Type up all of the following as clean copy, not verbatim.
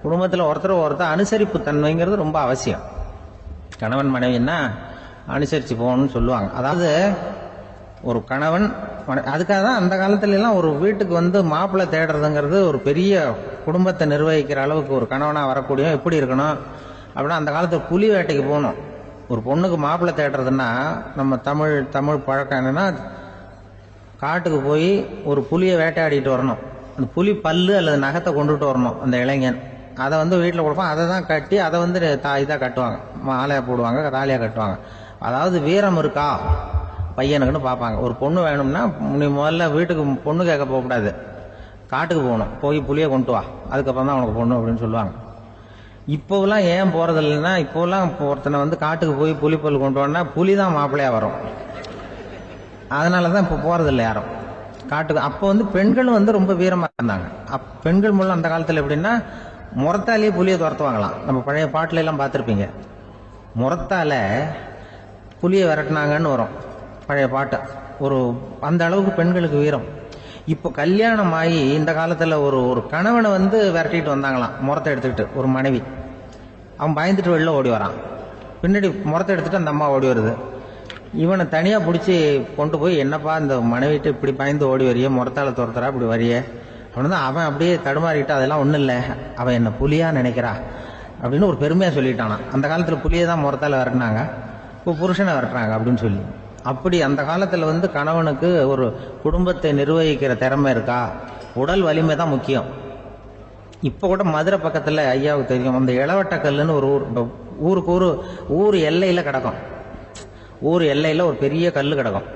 குடும்பத்தில் ஒருத்தர் அனுசரிப்பு தன்மைங்கிறது ரொம்ப அவசியம். கணவன் மனைவின்னா அனுசரித்து போகணும்னு சொல்லுவாங்க. அதாவது ஒரு கணவன் அதுக்காக தான் அந்த காலத்துல எல்லாம் ஒரு வீட்டுக்கு வந்து மாப்பிள்ளை தேடுறதுங்கிறது ஒரு பெரிய குடும்பத்தை நிர்வகிக்கிற அளவுக்கு ஒரு கணவனாக வரக்கூடிய எப்படி இருக்கணும் அப்படின்னா, அந்த காலத்தில் புலி வேட்டைக்கு போகணும். ஒரு பொண்ணுக்கு மாப்பிள்ளை தேடுறதுன்னா நம்ம தமிழ் பழக்கம் என்னன்னா, காட்டுக்கு போய் ஒரு புலியை வேட்டையாடிட்டு வரணும். அந்த புலி பல்லு அல்லது நகத்தை கொண்டுட்டு வரணும் அந்த இளைஞன். அதை வந்து வீட்டில் கொடுப்பான். அதை தான் கட்டி அதை வந்து இதாக கட்டுவாங்க, மாலையாக போடுவாங்க, தாலியாக கட்டுவாங்க. அதாவது வீரம் இருக்கா பையனுக்குன்னு பார்ப்பாங்க. ஒரு பொண்ணு வேணும்னா நீ முதல்ல வீட்டுக்கு பொண்ணு கேட்க போகக்கூடாது, காட்டுக்கு போகணும். போய் புளியை கொண்டு வா, அதுக்கப்புறம் தான் உனக்கு பொண்ணு அப்படின்னு சொல்லுவாங்க. இப்போலாம் ஏன் போகிறது இல்லைன்னா, இப்போலாம் ஒருத்தனை வந்து காட்டுக்கு போய் புலிப்பல் கொண்டு வரனா புலி தான் மாப்பிள்ளையாக வரும். அதனால தான் இப்போ போகிறதில்லை யாரும் காட்டுக்கு. அப்போ வந்து பெண்கள் வந்து ரொம்ப வீரமாக இருந்தாங்க. பெண்கள் மூலம் அந்த காலத்தில் எப்படின்னா, முறத்தாலேயே புலியை துரத்துவாங்களாம். நம்ம பழைய பாட்டில எல்லாம் பார்த்துருப்பீங்க, முறத்தால புலியை விரட்டினாங்கன்னு வரும் பழைய பாட்டு. ஒரு அந்த அளவுக்கு பெண்களுக்கு வீரம். இப்போ கல்யாணம் ஆகி இந்த காலத்தில் ஒரு கணவனை வந்து விரட்டிட்டு வந்தாங்களாம் முறத்தை எடுத்துக்கிட்டு. ஒரு மனைவி அவன் பயந்துட்டு வெளில ஓடி வரான், பின்னாடி முறத்தை எடுத்துட்டு அந்த அம்மா ஓடி வருது. இவனை தனியாக பிடிச்சி கொண்டு போய், என்னப்பா இந்த மனைவிட்டு இப்படி பயந்து ஓடி வரிய, முறத்தால துரத்துறா இப்படி வரிய அப்படின்னு தான் அவன் அப்படியே தடுமாறிட்டு, அதெல்லாம் ஒன்றும் இல்லை, அவன் என்ன புலியா நினைக்கிறா அப்படின்னு ஒரு பெருமையாக சொல்லிட்டானான். அந்த காலத்தில் புலியை தான் முறத்தால விரட்டினாங்க, இப்போ புருஷனை விரட்டுறாங்க அப்படின்னு சொல்லி. அப்படி அந்த காலத்தில் வந்து கணவனுக்கு ஒரு குடும்பத்தை நிர்வகிக்கிற திறமை இருக்கா, உடல் வலிமை தான் முக்கியம். இப்போ கூட மதுரை பக்கத்தில் ஐயாவுக்கு தெரியும், அந்த இளவட்டக்கல்லுன்னு ஒரு ஊருக்கு ஊர் எல்லையில் கிடக்கும். ஊர் எல்லையில் ஒரு பெரிய கல் கிடக்கும்.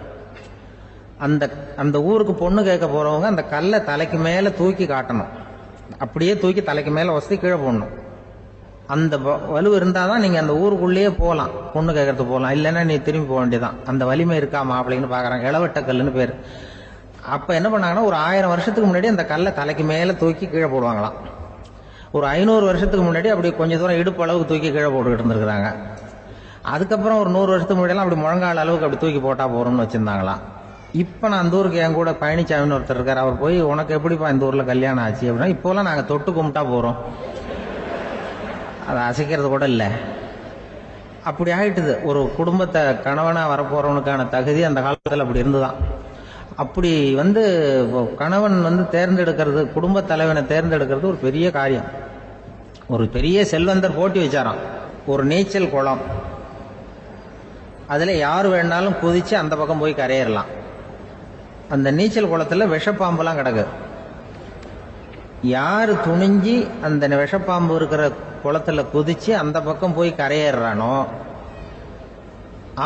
அந்த ஊருக்கு பொண்ணு கேட்க போகிறவங்க அந்த கல்லை தலைக்கு மேலே தூக்கி காட்டணும். அப்படியே தூக்கி தலைக்கு மேலே வசதி கீழே போடணும். அந்த வலு இருந்தால் தான் நீங்கள் அந்த ஊருக்குள்ளேயே போகலாம், பொண்ணு கேட்கறதுக்கு போகலாம். இல்லைன்னா நீ திரும்பி போக வேண்டியதான். அந்த வலிமை இருக்கா மாப்பிள்ளைன்னு பார்க்குறாங்க. இளவட்டக்கல்லுன்னு பேர். அப்போ என்ன பண்ணாங்கன்னா, ஒரு 1000 வருஷத்துக்கு முன்னாடி அந்த கல்லை தலைக்கு மேலே தூக்கி கீழே போடுவாங்களாம். ஒரு 500 வருஷத்துக்கு முன்னாடி அப்படி கொஞ்சம் தூரம் இடுப்பு அளவுக்கு தூக்கி கீழே போட்டுக்கிட்டு இருந்திருக்கிறாங்க. அதுக்கப்புறம் ஒரு 100 வருஷத்துக்கு முன்னாடியெல்லாம் அப்படி முழங்கால் அளவுக்கு அப்படி தூக்கி போட்டால் போகிறோம்னு வச்சுருந்தாங்களாம். இப்போ நான் அந்த ஊருக்கு என் கூட பழனிசாமின்னு ஒருத்தர் இருக்கார். அவர் போய், உனக்கு எப்படிப்பா இந்த ஊரில் கல்யாணம் ஆச்சு அப்படின்னா, இப்போலாம் நாங்கள் தொட்டு கும்பிட்டா போகிறோம், அதை அசைக்கிறது கூட இல்லை. அப்படி ஆகிட்டுது. ஒரு குடும்பத்தை கணவனாக வரப்போகிறவனுக்கான தகுதி அந்த காலத்தில் அப்படி இருந்துதான். அப்படி வந்து கணவன் வந்து தேர்ந்தெடுக்கிறது, குடும்ப தலைவனை தேர்ந்தெடுக்கிறது ஒரு பெரிய காரியம். ஒரு பெரிய செல்வந்தர் போட்டி வச்சாராம், ஒரு நீச்சல் குளம், அதில் யார் வேணாலும் குதித்து அந்த பக்கம் போய் கரையேறலாம். அந்த நீச்சல் குளத்தில் விஷப்பாம்புலாம் கிடக்கு. யார் துணிஞ்சி அந்த விஷப்பாம்பு இருக்கிற குளத்தில் குதித்து அந்த பக்கம் போய் கரையேறானோ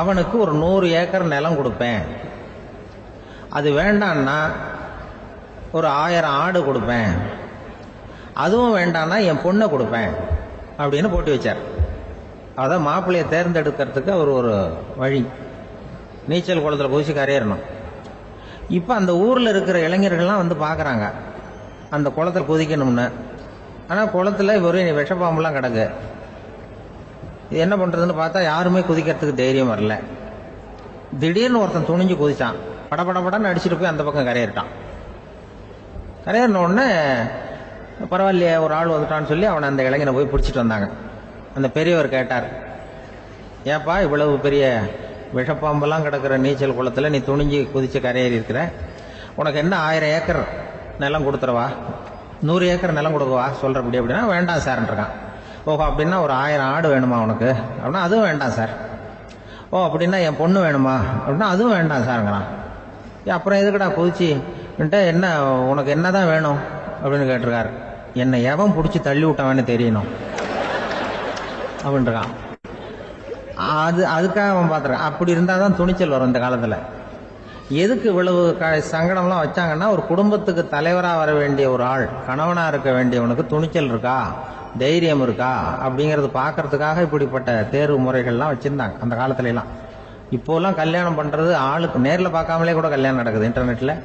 அவனுக்கு ஒரு 100 ஏக்கர் நிலம் கொடுப்பேன். அது வேண்டான்னா ஒரு 1000 ஆடு கொடுப்பேன். அதுவும் வேண்டான்னா என் பொண்ணை கொடுப்பேன் அப்படின்னு போட்டி வச்சார். அதான் மாப்பிள்ளையை தேர்ந்தெடுக்கிறதுக்கு அவர் ஒரு வழி, நீச்சல் குளத்தில் குதிச்சு கரையேறணும். இப்போ அந்த ஊரில் இருக்கிற இளைஞர்கள்லாம் வந்து பார்க்குறாங்க அந்த குளத்தில் குதிக்கணும்னு. ஆனால் குளத்தில் ஒரு விஷப்பாம்புலாம் கிடக்கு. இது என்ன பண்ணுறதுன்னு பார்த்தா யாருமே குதிக்கிறதுக்கு தைரியம் வரல. திடீர்னு ஒருத்தன் துணிஞ்சு குதிச்சான், படப்படப்படன்னு அடிச்சுட்டு போய் அந்த பக்கம் கரையேறிட்டான். கரையேறின உடனே பரவாயில்லையே ஒரு ஆள் வந்துட்டான்னு சொல்லி அவனை அந்த இளைஞனை போய் பிடிச்சிட்டு வந்தாங்க. அந்த பெரியவர் கேட்டார், ஏப்பா இவ்வளவு பெரிய விஷப்பாம்பெல்லாம் கிடக்கிற நீச்சல் குளத்தில் நீ துணிஞ்சு குதிச்சு கரையேறி இருக்கிற, உனக்கு என்ன 1000 ஏக்கர் நிலம் கொடுத்துருவா, 100 ஏக்கர் நிலம் கொடுக்கவா சொல்கிறபடி அப்படின்னா, வேண்டாம் சார்ன்றான். ஓஹோ அப்படின்னா ஒரு 1000 ஆடு வேணுமா உனக்கு அப்படின்னா, அதுவும் வேண்டாம் சார். ஓ அப்படின்னா என் பொண்ணு வேணுமா அப்படின்னா, அதுவும் வேண்டாம் சாருங்கிறான். அப்புறம் எதுக்கடா குதிச்சுன்ட்டு, என்ன உனக்கு என்ன தான் வேணும் அப்படின்னு கேட்டிருக்காரு. என்னை எவன் பிடிச்சி தள்ளி விட்டவன்னு தெரியணும் அப்படின்றான். அதுக்காக அவன் பார்த்துருக்கான். அப்படி இருந்தால் தான் துணிச்சல் வரும் இந்த காலத்தில். எதுக்கு இவ்வளவு சங்கடம்லாம் வச்சாங்கன்னா, ஒரு குடும்பத்துக்கு தலைவராக வர வேண்டிய ஒரு ஆள், கணவனாக இருக்க வேண்டியவனுக்கு துணிச்சல் இருக்கா, தைரியம் இருக்கா அப்படிங்கிறது பார்க்கறதுக்காக இப்படிப்பட்ட தேர்வு முறைகள்லாம் வச்சுருந்தாங்க அந்த காலத்துலலாம். இப்போலாம் கல்யாணம் பண்ணுறது ஆளுக்கு நேரில் பார்க்காமலே கூட கல்யாணம் நடக்குது இன்டர்நெட்டில்.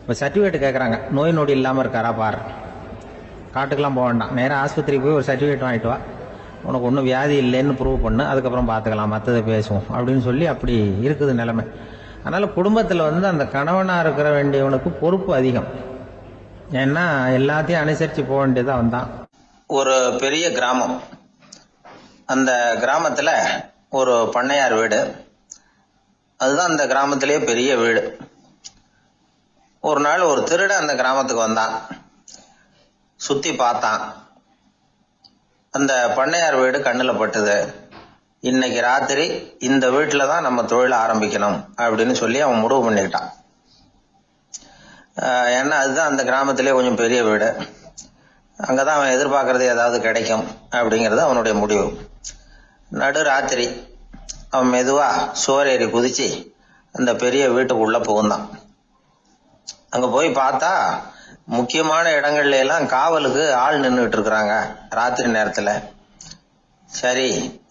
இப்போ சர்டிஃபிகேட் கேட்குறாங்க, நோய் நொடி இல்லாமல் இருக்காரா பார், காட்டுக்கெலாம் போக வேண்டாம், நேராக ஆஸ்பத்திரிக்கு போய் ஒரு சர்டிஃபிகேட் வாங்கிட்டு வா, உனக்கு ஒன்றும் வியாதி இல்லைன்னு ப்ரூவ் பண்ணு, அதுக்கப்புறம் பார்த்துக்கலாம், மற்றதை பேசுவோம் அப்படின்னு சொல்லி அப்படி இருக்குது நிலைமை. அதனால் குடும்பத்தில் வந்து அந்த கணவனாக இருக்கிற வேண்டியவனுக்கு பொறுப்பு அதிகம். ஏன்னா எல்லாத்தையும் அனுசரித்து போக வேண்டியதாக வந்தான். ஒரு பெரிய கிராமம். அந்த கிராமத்துல ஒரு பண்ணையார் வீடு. அதுதான் அந்த கிராமத்திலேயே பெரிய வீடு. ஒரு நாள் ஒரு திருடன் அந்த கிராமத்துக்கு வந்தான். சுத்தி பார்த்தான். அந்த பண்ணையார் வீடு கண்ணுல பட்டுது. இன்னைக்கு ராத்திரி இந்த வீட்டுல தான் நம்ம தொழில் ஆரம்பிக்கணும் அப்படின்னு சொல்லி அவன் முடிவு பண்ணிக்கிட்டான். ஏன்னா அதுதான் அந்த கிராமத்திலே கொஞ்சம் பெரிய வீடு. அங்கதான் அவன் எதிர்பார்க்கறது ஏதாவது கிடைக்கும் அப்படிங்கிறது அவனுடைய முடிவு. நடு ராத்திரி அவன் மெதுவா சுவரேறி குதிச்சு அந்த பெரிய வீட்டுக்குள்ள புகுந்தான். அங்க போய் பார்த்தா முக்கியமான இடங்கள்ல எல்லாம் காவலுக்கு ஆள் நின்றுட்டு இருக்கிறாங்க ராத்திரி நேரத்துல. சரி,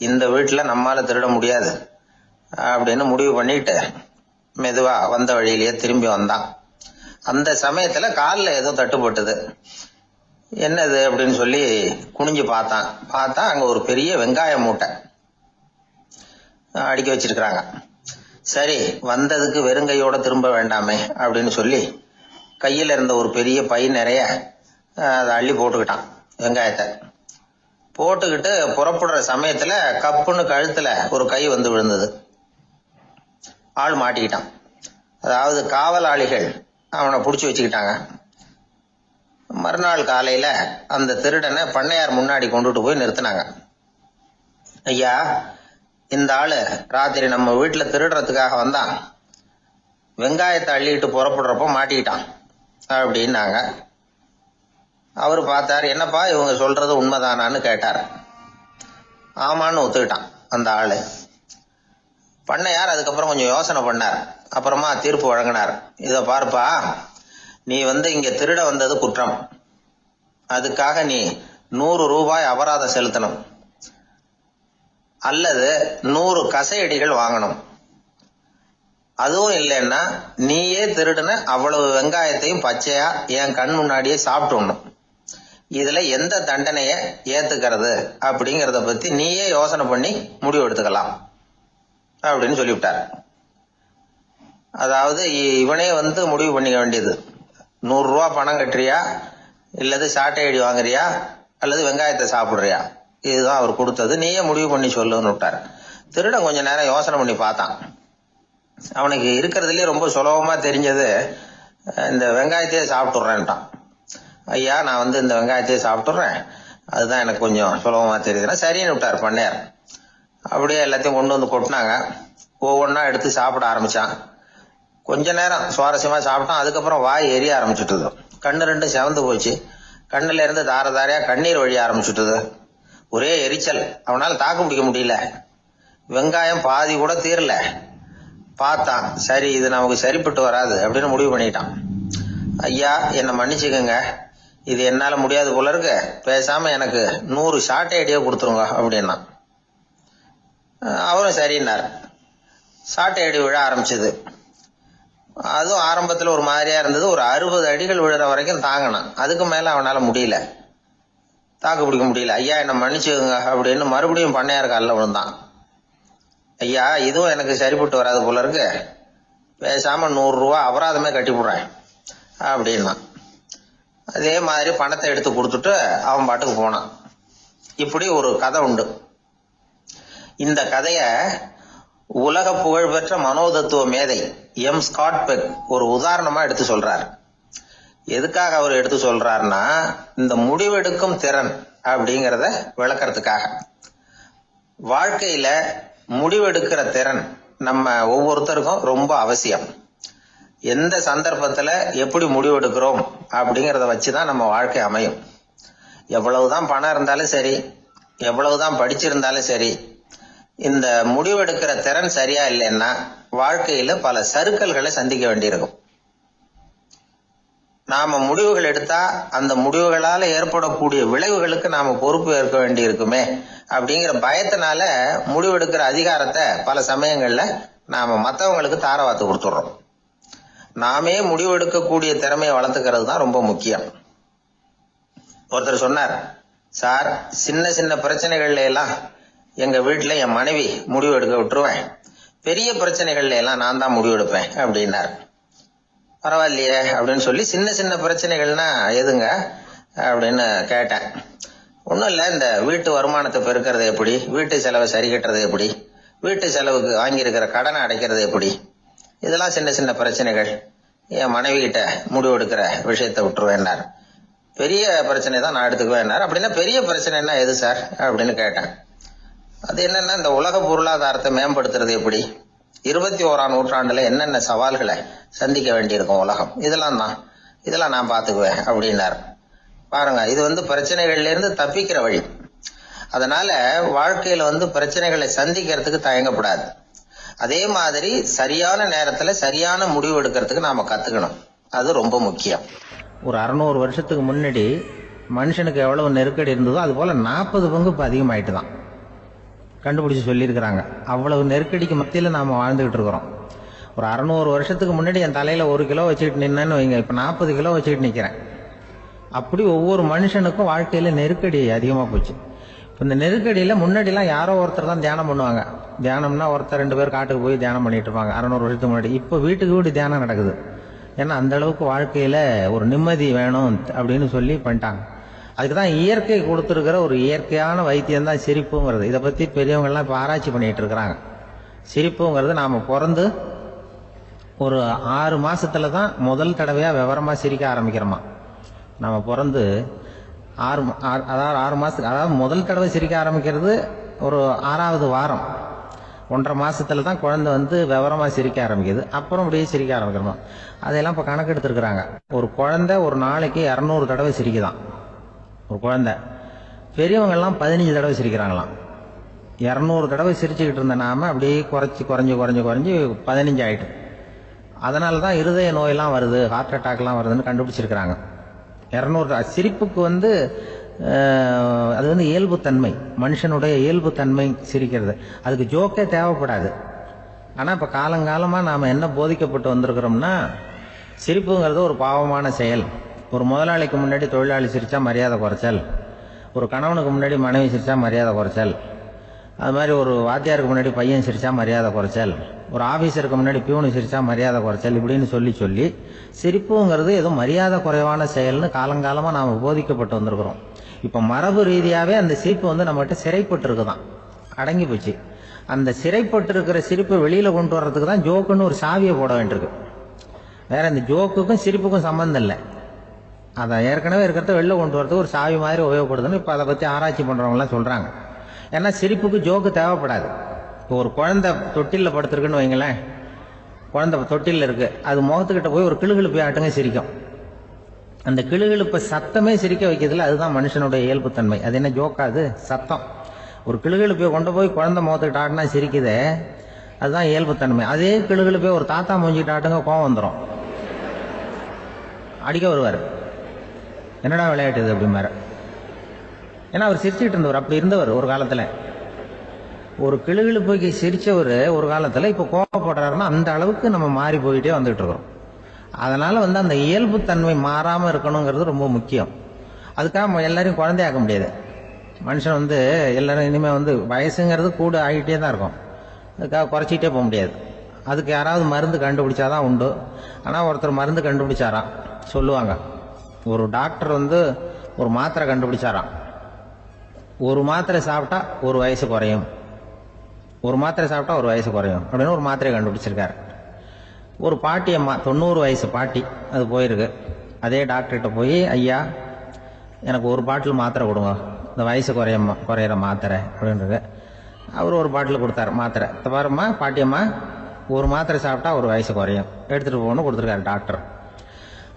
இந்த வீட்டுல நம்மால திருட முடியாது அப்படின்னு முடிவு பண்ணிட்டு மெதுவா வந்த வழியிலேயே திரும்பி வந்தான். அந்த சமயத்துல காலில் ஏதோ தட்டுப்பட்டது. என்னது அப்படின்னு சொல்லி குனிஞ்சு பார்த்தா அங்க ஒரு பெரிய வெங்காய மூட்டை அடுக்கி வச்சிருக்கிறாங்க. சரி, வந்ததுக்கு வெறுங்கையோட திரும்ப வேண்டாமே அப்படின்னு சொல்லி கையில இருந்த ஒரு பெரிய பை நிறைய அதை அள்ளி போட்டுக்கிட்டான். வெங்காயத்தை போட்டுக்கிட்டு புறப்படுற சமயத்துல கப்புன்னு கழுத்துல ஒரு கை வந்து விழுந்தது. ஆள் மாட்டிக்கிட்டான். அதாவது காவலாளிகள் அவனை புடிச்சு வச்சுக்கிட்டாங்க. மறுநாள் காலையில அந்த திருடனை பண்ணையார் முன்னாடி கொண்டுட்டு போய் நிறுத்தினாங்க. ஐயா, இந்த ஆளு ராத்திரி நம்ம வீட்டுல திருடுறதுக்காக வந்தான். வெங்காயத்தை அள்ளிட்டு புறப்படுறப்ப மாட்டிக்கிட்டான் அப்படின்னாங்க. அவரு பார்த்தாரு. என்னப்பா இவங்க சொல்றது உண்மைதானான்னு கேட்டார். ஆமான்னு ஒத்துக்கிட்டான் அந்த ஆளு. பண்ணையார் அதுக்கப்புறம் கொஞ்சம் யோசனை பண்ணார். அப்புறமா தீர்ப்பு வழங்கினார். இத பார்ப்பா, நீ இங்க திருட வந்தது குற்றம். அதுக்காக நீ 100 ரூபாய் அபராதம் செலுத்தணும், அல்லது 100 கசையடிகள் வாங்கணும். அதுவும் இல்லைன்னா நீயே திருடுன அவ்வளவு வெங்காயத்தையும் பச்சையா என் கண் முன்னாடியே சாப்பிட்டுணும். இதுல எந்த தண்டனைய ஏத்துக்கிறது அப்படிங்கறத பத்தி நீயே யோசனை பண்ணி முடிவு எடுத்துக்கலாம் அப்படின்னு சொல்லிவிட்டார். அதாவது இவனே முடிவு பண்ணிக்க வேண்டியது. 100 ரூபா பணம் கட்டுறியா, இல்லது சாட்டை அடி வாங்குறியா, அல்லது வெங்காயத்தை சாப்பிடுறியா, இதுதான் அவர் கொடுத்தது. நீயே முடிவு பண்ணி சொல்லுன்னு விட்டார். திருடன் கொஞ்ச நேரம் யோசனை பண்ணி பார்த்தான். அவனுக்கு இருக்கிறதுலயே ரொம்ப சுலபமா தெரிஞ்சது இந்த வெங்காயத்தையே சாப்பிட்டுறேன்ட்டான். ஐயா, நான் இந்த வெங்காயத்தையே சாப்பிட்டுறேன், அதுதான் எனக்கு கொஞ்சம் சுலபமா தெரியுதுன்னா சரின்னு விட்டார் பண்ணையார். அப்படியே எல்லாத்தையும் கொண்டு வந்து கொட்டினாங்க. ஒவ்வொன்னா எடுத்து சாப்பிட ஆரம்பிச்சான். கொஞ்ச நேரம் சுவாரஸ்யமா சாப்பிட்டான். அதுக்கப்புறம் வாய் எரிய ஆரம்பிச்சுட்டுது. கண்ணு ரெண்டும் செவந்து போச்சு. கண்ணுல இருந்து தார தாரையா கண்ணீர் வழிய ஆரம்பிச்சுட்டுது. ஒரே எரிச்சல். அவனால தாக்கு பிடிக்க முடியல. வெங்காயம் பாதி கூட தீரல. பார்த்தான், சரி இது நமக்கு சரிப்பட்டு வராது அப்படின்னு முடிவு பண்ணிட்டான். ஐயா, என்னை மன்னிச்சுக்கோங்க, இது என்னால முடியாது போல இருக்கு, பேசாம எனக்கு 100 சாட்டை அடியே கொடுத்துருங்க அப்படின்னா. அவரும் சரின்னார். சாட்டை அடி விழ ஆரம்பிச்சது. அதுவும் ஆரம்பத்துல ஒரு மாதிரியா இருந்தது. ஒரு 60 அடிகள் விழுற வரைக்கும் தாங்கினான். அதுக்கு மேல அவனால முடியல, தாக்கு பிடிக்க முடியல. ஐயா, என்னை மன்னிச்சுக்கோங்க அப்படின்னு மறுபடியும் பண்ணையார் காலில் விழுந்தான். ஐயா, இதுவும் எனக்கு சரிப்பட்டு வராது போல இருக்கு, பேசாம 100 ரூபா அபராதமே கட்டி போடுறேன் அப்படின்னா. அதே மாதிரி பணத்தை எடுத்து கொடுத்துட்டு அவன் பாட்டுக்கு போனான். இப்படி ஒரு கதை உண்டு. இந்த கதைய உலக புகழ்பெற்ற மனோதத்துவ மேதை எம் ஸ்காட் பெக் ஒரு உதாரணமா எடுத்து சொல்றார். எதுக்காக அவர் எடுத்து சொல்றாருன்னா, இந்த முடிவெடுக்கும் திறன் அப்படிங்கறத விளக்கறதுக்காக. வாழ்க்கையில முடிவெடுக்கிற திறன் நம்ம ஒவ்வொருத்தருக்கும் ரொம்ப அவசியம். எந்த சந்தர்ப்பத்துல எப்படி முடிவெடுக்கிறோம் அப்படிங்கறத வச்சுதான் நம்ம வாழ்க்கை அமையும். எவ்வளவுதான் பணம் இருந்தாலும் சரி, எவ்வளவுதான் படிச்சிருந்தாலும் சரி, இந்த முடிவெடுக்கிற திறன் சரியா இல்லைன்னா வாழ்க்கையில பல சறுக்கல்களை சந்திக்க வேண்டியிருக்கும். நாம முடிவுகள் எடுத்தா அந்த முடிவுகளால ஏற்படக்கூடிய விளைவுகளுக்கு நாம பொறுப்பு ஏற்க வேண்டி இருக்குமே அப்படிங்கிற பயத்தினால முடிவெடுக்கிற அதிகாரத்தை பல சமயங்கள்ல நாம மற்றவங்களுக்கு தாரவாத்து கொடுத்துடுறோம். நாமே முடிவெடுக்கக்கூடிய திறமையை வளர்த்துக்கிறது தான் ரொம்ப முக்கியம். ஒருத்தர் சொன்னார், சார், சின்ன சின்ன பிரச்சனைகள்ல எல்லாம் எங்க வீட்டுல என் மனைவி முடிவு எடுக்க விட்டுருவேன், பெரிய பிரச்சனைகள்ல எல்லாம் நான் தான் முடிவெடுப்பேன் அப்படின்னார். பரவாயில்லையே அப்படின்னு சொல்லி, சின்ன சின்ன பிரச்சனைகள்னா எதுங்க அப்படின்னு கேட்டேன். ஒன்றும் இல்லை, இந்த வீட்டு வருமானத்தை பெருக்கிறது எப்படி, வீட்டு செலவை சரி கட்டுறது எப்படி, வீட்டு செலவுக்கு வாங்கியிருக்கிற கடனை அடைக்கிறது எப்படி, இதெல்லாம் சின்ன சின்ன பிரச்சனைகள். என் மனைவி கிட்ட முடிவு எடுக்கிற விஷயத்தை விட்டுருவேன்னார். பெரிய பிரச்சனை தான் நான் எடுத்துக்குவேன்னார். அப்படின்னா பெரிய பிரச்சனைன்னா எது சார் அப்படின்னு கேட்டேன். அது என்னன்னா, இந்த உலக பொருளாதாரத்தை மேம்படுத்துறது எப்படி, 21ஆம் நூற்றாண்டுல என்னென்ன சவால்களை சந்திக்க வேண்டியிருக்கும் உலகம், இதெல்லாம் நான் பாத்துக்குவேன் அப்படின்னார். பாருங்க, இது பிரச்சனைகள்ல இருந்து தப்பிக்கிற வழி. அதனால வாழ்க்கையில பிரச்சனைகளை சந்திக்கிறதுக்கு தயங்கப்படாது. அதே மாதிரி சரியான நேரத்துல சரியான முடிவு எடுக்கிறதுக்கு நாம கத்துக்கணும். அது ரொம்ப முக்கியம். ஒரு 600 வருஷத்துக்கு முன்னாடி மனுஷனுக்கு எவ்வளவு நெருக்கடி இருந்ததோ அது போல 40 பங்கு இப்ப அதிகமாயிட்டு தான் கண்டுபிடிச்சு சொல்லியிருக்கிறாங்க. அவ்வளவு நெருக்கடிக்கு மத்தியில நாம வாழ்ந்துகிட்டு இருக்கிறோம். ஒரு 600 வருஷத்துக்கு முன்னாடி என் தலையில 1 கிலோ வச்சுக்கிட்டு நின்னேன்னு வைங்க, இப்ப 40 கிலோ வச்சுக்கிட்டு நிக்கிறேன். அப்படி ஒவ்வொரு மனுஷனுக்கும் வாழ்க்கையில நெருக்கடி அதிகமா போச்சு. இந்த நெருக்கடியில முன்னாடிலாம் யாரோ ஒருத்தர் தான் தியானம் பண்ணுவாங்க. தியானம்னா ஒருத்தர் 2 பேர் காட்டுக்கு போய் தியானம் பண்ணிட்டு இருப்பாங்க 600 வருஷத்துக்கு முன்னாடி. இப்ப வீட்டுக்கு வீடு தியானம் நடக்குது. ஏன்னா அந்த அளவுக்கு வாழ்க்கையில ஒரு நிம்மதி வேணும் அப்படின்னு சொல்லி பண்ணிட்டாங்க. அதுக்குதான் இயற்கை கொடுத்துருக்கிற ஒரு இயற்கையான வைத்தியம் தான் சிரிப்புங்கிறது. இதை பத்தி பெரியவங்க எல்லாம் இப்ப ஆராய்ச்சி பண்ணிட்டு இருக்கிறாங்க. சிரிப்புங்கிறது நாம பிறந்து ஒரு 6 மாசத்துல தான் முதல் தடவையா விவரமா சிரிக்க ஆரம்பிக்கிறோமா. நம்ம பிறந்து 6 மாசத்துக்கு, அதாவது முதல் தடவை சிரிக்க ஆரம்பிக்கிறது ஒரு 6வது வாரம், 1.5 மாசத்துல தான் குழந்தை விவரமா சிரிக்க ஆரம்பிக்குது. அப்புறம் அப்படியே சிரிக்க ஆரம்பிக்கிறோம். அதெல்லாம் இப்ப கணக்கு எடுத்துருக்குறாங்க. ஒரு குழந்தை ஒரு நாளைக்கு 200 தடவை சிரிக்குதான் ஒரு குழந்தை. பெரியவங்க எல்லாம் 15 தடவை சிரிக்கிறாங்களாம். 200 தடவை சிரிச்சுக்கிட்டு இருந்த நாம அப்படியே குறைஞ்சு 15 ஆயிட்டு. அதனாலதான் இருதய நோயெல்லாம் வருது, ஹார்ட் அட்டாக் எல்லாம் வருதுன்னு கண்டுபிடிச்சிருக்கிறாங்க. 200 சிரிப்புக்கு அது இயல்புத்தன்மை, மனுஷனுடைய இயல்புத்தன்மை சிரிக்கிறது. அதுக்கு ஜோக்கே தேவைப்படாது. ஆனா இப்ப காலங்காலமா நாம என்ன போதிக்கப்பட்டு வந்திருக்கிறோம்னா, சிரிப்புங்கிறது ஒரு பாவமான செயல். ஒரு முதலாளிக்கு முன்னாடி தொழிலாளி சிரிச்சா மரியாதை குறைச்சல், ஒரு கணவனுக்கு முன்னாடி மனைவி சிரிச்சா மரியாதை குறைச்சல், அது மாதிரி ஒரு வாத்தியாருக்கு முன்னாடி பையன் சிரிச்சா மரியாதை குறைச்சல், ஒரு ஆபீசருக்கு முன்னாடி பியூனு சிரிச்சா மரியாதை குறைச்சல், இப்படின்னு சொல்லி சிரிப்புங்கிறது ஏதோ மரியாதை குறைவான செயல்னு காலங்காலமா நாம போதிக்கப்பட்டு வந்திருக்கிறோம். இப்ப மரபு ரீதியாவே அந்த சிரிப்பு நம்மகிட்ட சிறைப்பட்டு இருக்குதான், அடங்கி போச்சு. அந்த சிறைப்பட்டு இருக்கிற சிரிப்பை வெளியில கொண்டு வர்றதுக்கு தான் ஜோக்குன்னு ஒரு சாவியை போட வேண்டியிருக்கு. வேற இந்த ஜோக்குக்கும் சிரிப்புக்கும் சம்பந்தம் இல்லை. அதை ஏற்கனவே இருக்கிறத வெளில கொண்டு வரதுக்கு ஒரு சாவி மாதிரி உபயோகப்படுதுன்னு இப்ப அதை பத்தி ஆராய்ச்சி பண்றவங்க எல்லாம் சொல்றாங்க. ஏன்னா சிரிப்புக்கு ஜோக்கு தேவைப்படாது. இப்போ ஒரு குழந்தை தொட்டில படுத்திருக்குன்னு வைங்களேன், குழந்தை தொட்டில இருக்கு, அது முகத்துக்கிட்ட போய் ஒரு கிளுகிழுப்பை ஆட்டுங்க சிரிக்கும். அந்த கிளுகிழுப்பை சத்தமே சிரிக்க வைக்கிறதுல அதுதான் மனுஷனுடைய இயல்புத்தன்மை. அது என்ன ஜோக்காது, சத்தம். ஒரு கிளுகிழுப்பை கொண்டு போய் குழந்தை முகத்துக்கிட்ட ஆட்டினா சிரிக்குதே, அதுதான் இயல்புத்தன்மை. அதே கிளுகிழுப்பை ஒரு தாத்தா மூஞ்சிக்கிட்ட ஆட்டுங்க, கோவம் வந்துடும், அடிக்க வருவார். என்னடா விளையாட்டு இது அப்படிமாரு. ஏன்னா அவர் சிரிச்சுக்கிட்டு இருந்தவர், அப்படி இருந்தவர் ஒரு காலத்துல. ஒரு கிளுகிழுப்பைக்கு சிரிச்சவர் ஒரு காலத்துல இப்ப கோவப்படுறாருன்னா அந்த அளவுக்கு நம்ம மாறி போயிட்டே வந்துட்டு இருக்கிறோம். அதனால அந்த இயல்புத்தன்மை மாறாம இருக்கணுங்கிறது ரொம்ப முக்கியம். அதுக்காக எல்லாரையும் குழந்தையாக்க முடியாது. மனுஷன் எல்லாரும் இனிமே வயசுங்கிறது கூட ஆகிட்டே தான் இருக்கும். அதுக்காக குறைச்சிக்கிட்டே போக முடியாது. அதுக்கு யாராவது மருந்து கண்டுபிடிச்சாதான் உண்டு. ஆனா ஒருத்தர் மருந்து கண்டுபிடிச்சாராம், சொல்லுவாங்க. ஒரு டாக்டர் ஒரு மாத்திரை கண்டுபிடிச்சாராம். ஒரு மாத்திரை சாப்பிட்டா ஒரு வயசு குறையும், ஒரு மாத்திரை சாப்பிட்டா ஒரு வயசு குறையும் அப்படின்னு ஒரு மாத்திரையை கண்டுபிடிச்சிருக்காரு. ஒரு பாட்டி அம்மா, 90 வயசு பாட்டி, அது போயிருக்கு. அதே டாக்டர்கிட்ட போய், ஐயா எனக்கு ஒரு பாட்டில் மாத்திரை கொடுங்க, இந்த வயசு குறையிற மாத்திரை அப்படின்றது. அவர் ஒரு பாட்டில் கொடுத்தாரு மாத்திரை. பாருமா பாட்டியம்மா, ஒரு மாத்திரை சாப்பிட்டா ஒரு வயசு குறையும், எடுத்துட்டு போகணும்னு கொடுத்துருக்காரு டாக்டர்.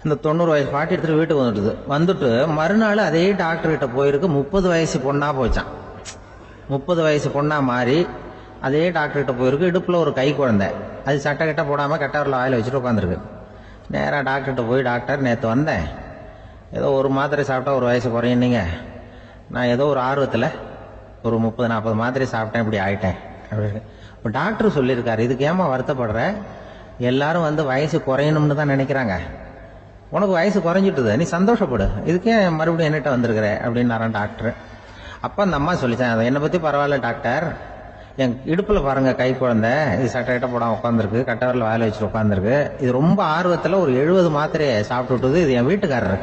இந்த 90 வயசு பாட்டி எடுத்துட்டு வீட்டுக்கு வந்துட்டு மறுநாள் அதே டாக்டர் கிட்ட போயிருக்கு. 30 வயசு பொண்ணா போச்சான். 30 வயசு பொண்ணா மாறி அதே டாக்டர் கிட்ட போயிருக்கு. இடுப்புல ஒரு கை குழந்தை, அது சட்டை கிட்ட போடாம கட்டவரில் வாயில வச்சுட்டு உட்காந்துருக்கு. நேரா டாக்டர்கிட்ட போய், டாக்டர் நேற்று வந்தேன், ஏதோ ஒரு மாத்திரை சாப்பிட்டா ஒரு வயசு குறையும், நீங்க நான் ஏதோ ஒரு ஆர்வத்தில் ஒரு 30-40 மாத்திரை சாப்பிட்டேன், இப்படி ஆயிட்டேன் அப்படின்னு. இப்போ டாக்டர் சொல்லியிருக்காரு, இதுக்கு ஏமா வருத்தப்படுற, எல்லாரும் வயசு குறையணும்னு தான் நினைக்கிறாங்க, உனக்கு வயசு குறைஞ்சிட்டுது, நீ சந்தோஷப்படு, இதுக்கே மறுபடியும் என்னட்ட வந்திருக்கிற அப்படின்னாரான் டாக்டர். அப்ப அந்த அம்மா சொல்லிச்சான், என்னை பத்தி பரவாயில்ல டாக்டர், என் இடுப்புல பாருங்க கை குழந்தை, இது சட்டை கிட்ட போடாம உட்காந்துருக்கு, கட்டவரில் வாயில வச்சுட்டு உட்காந்துருக்கு, இது ரொம்ப ஆர்வத்துல ஒரு 70 மாத்திரையை சாப்பிட்டு விட்டுது, இது என் வீட்டுக்காரரு.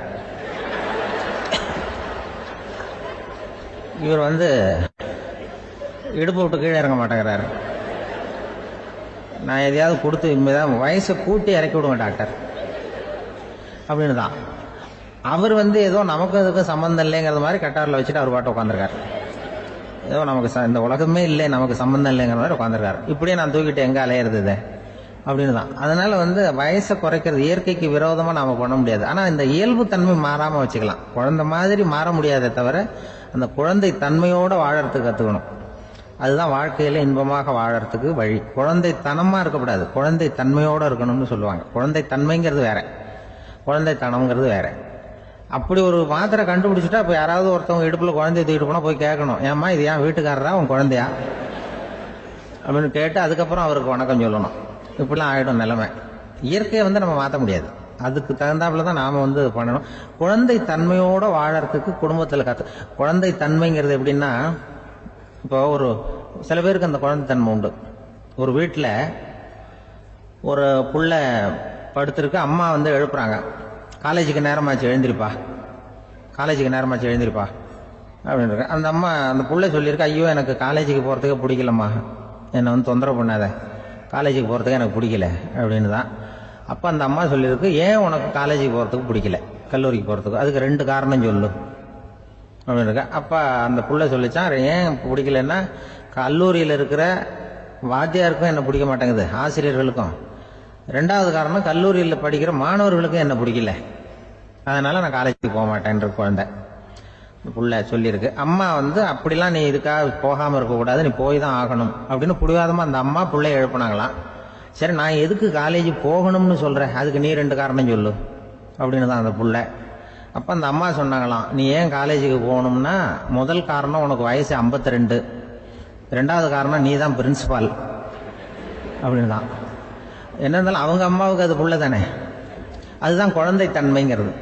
இவர் வந்து இடுப்பு விட்டு கீழே இறங்க மாட்டேங்கிறாரு. நான் எதையாவது கொடுத்து இனிமேதான் வயசை கூட்டி இறக்கி விடுவேன் டாக்டர் அப்படின்னு தான். அவர் வந்து ஏதோ நமக்கு அதுக்கு சம்மந்தம் இல்லைங்கிறது மாதிரி கட்டாரில் வச்சுட்டு அவர் பாட்டு உட்காந்துருக்காரு. ஏதோ நமக்கு இந்த உலகமே இல்லை, நமக்கு சம்மந்தம் இல்லைங்கிற மாதிரி உட்காந்துருக்காரு. இப்படியே நான் தூக்கிட்டு எங்கே அலையிறது அப்படின்னு தான். அதனால வந்து வயசை குறைக்கிறது இயற்கைக்கு விரோதமாக நாம் பண்ண முடியாது. ஆனால் இந்த இயல்பு தன்மை மாறாமல் வச்சுக்கலாம். குழந்தை மாதிரி மாற முடியாதே தவிர அந்த குழந்தை தன்மையோடு வாழறதுக்கு கற்றுக்கணும். அதுதான் வாழ்க்கையில் இன்பமாக வாழறதுக்கு வழி. குழந்தைத்தனமாக இருக்கக்கூடாது, குழந்தை தன்மையோடு இருக்கணும்னு சொல்லுவாங்க. குழந்தை தன்மைங்கிறது வேற, குழந்தை தனம்ங்கிறது வேற. அப்படி ஒரு மாத்திரை கண்டுபிடிச்சிட்டா இப்போ யாராவது ஒருத்தவங்க இடுப்பில் குழந்தைய தூக்கிட்டு போனால் போய் கேட்கணும், ஏம்மா இது ஏன் வீட்டுக்காரரா உன் குழந்தையா அப்படின்னு கேட்டு அதுக்கப்புறம் அவருக்கு வணக்கம் சொல்லணும். இப்படிலாம் ஆகிடும் நிலைமை. இயற்கையை வந்து நம்ம மாற்ற முடியாது, அதுக்கு தகுந்தாப்புல தான் நாம் வந்து பண்ணணும். குழந்தை தன்மையோடு வாழறதுக்கு குடும்பத்தில் குழந்தை தன்மைங்கிறது எப்படின்னா, இப்போ ஒரு சில பேருக்கு அந்த குழந்தை தன்மை உண்டு. ஒரு வீட்டில் ஒரு புள்ள படுத்திருக்கு, அம்மா வந்து எழுப்புறாங்க, காலேஜுக்கு நேரமாச்சு எழுந்திருப்பா, காலேஜுக்கு நேரமாச்சு எழுந்திருப்பா அப்படின்னு. அந்த அம்மா அந்த புள்ள சொல்லியிருக்கு, ஐயோ எனக்கு காலேஜுக்கு போகிறதுக்கு பிடிக்கலம்மா, என்னை வந்து தொந்தரவு பண்ணாத, காலேஜுக்கு போகிறதுக்கு எனக்கு பிடிக்கல அப்படின்னு தான். அப்போ அந்த அம்மா சொல்லியிருக்கு, ஏன் உனக்கு காலேஜுக்கு போகிறதுக்கு பிடிக்கல, கல்லூரிக்கு போகிறதுக்கு, அதுக்கு 2 காரணம் சொல்லு அப்படின்னு இருக்க. அப்போ அந்த புள்ள சொல்லிச்சான், ஏன் பிடிக்கலன்னா கல்லூரியில் இருக்கிற வாத்தியாருக்கும் என்ன பிடிக்க மாட்டேங்குது, ஆசிரியர்களுக்கும். 2வது காரணம் கல்லூரியில் படிக்கிற மாணவர்களுக்கும் என்ன பிடிக்கல, அதனால நான் காலேஜுக்கு போக மாட்டேன்ற குழந்தை புள்ள சொல்லியிருக்கு. அம்மா வந்து அப்படிலாம் நீ இதுக்காக போகாமல் இருக்கக்கூடாது, நீ போய் தான் ஆகணும் அப்படின்னு பிடிவாதமாக அந்த அம்மா பிள்ளைய எழுப்புனாங்களாம். சரி நான் எதுக்கு காலேஜ் போகணும்னு சொல்கிறேன், அதுக்கு நீ 2 காரணம் சொல்லு அப்படின்னு தான் அந்த புள்ள. அப்போ அந்த அம்மா சொன்னாங்களாம், நீ ஏன் காலேஜுக்கு போகணும்னா முதல் காரணம் உனக்கு வயசு 52, 2வது காரணம் நீ தான் பிரின்சிபால் அப்படின்னு தான். என்ன இருந்தாலும் அவங்க அம்மாவுக்கு அது புள்ள தானே. அதுதான் குழந்தை தன்மைங்கிறது.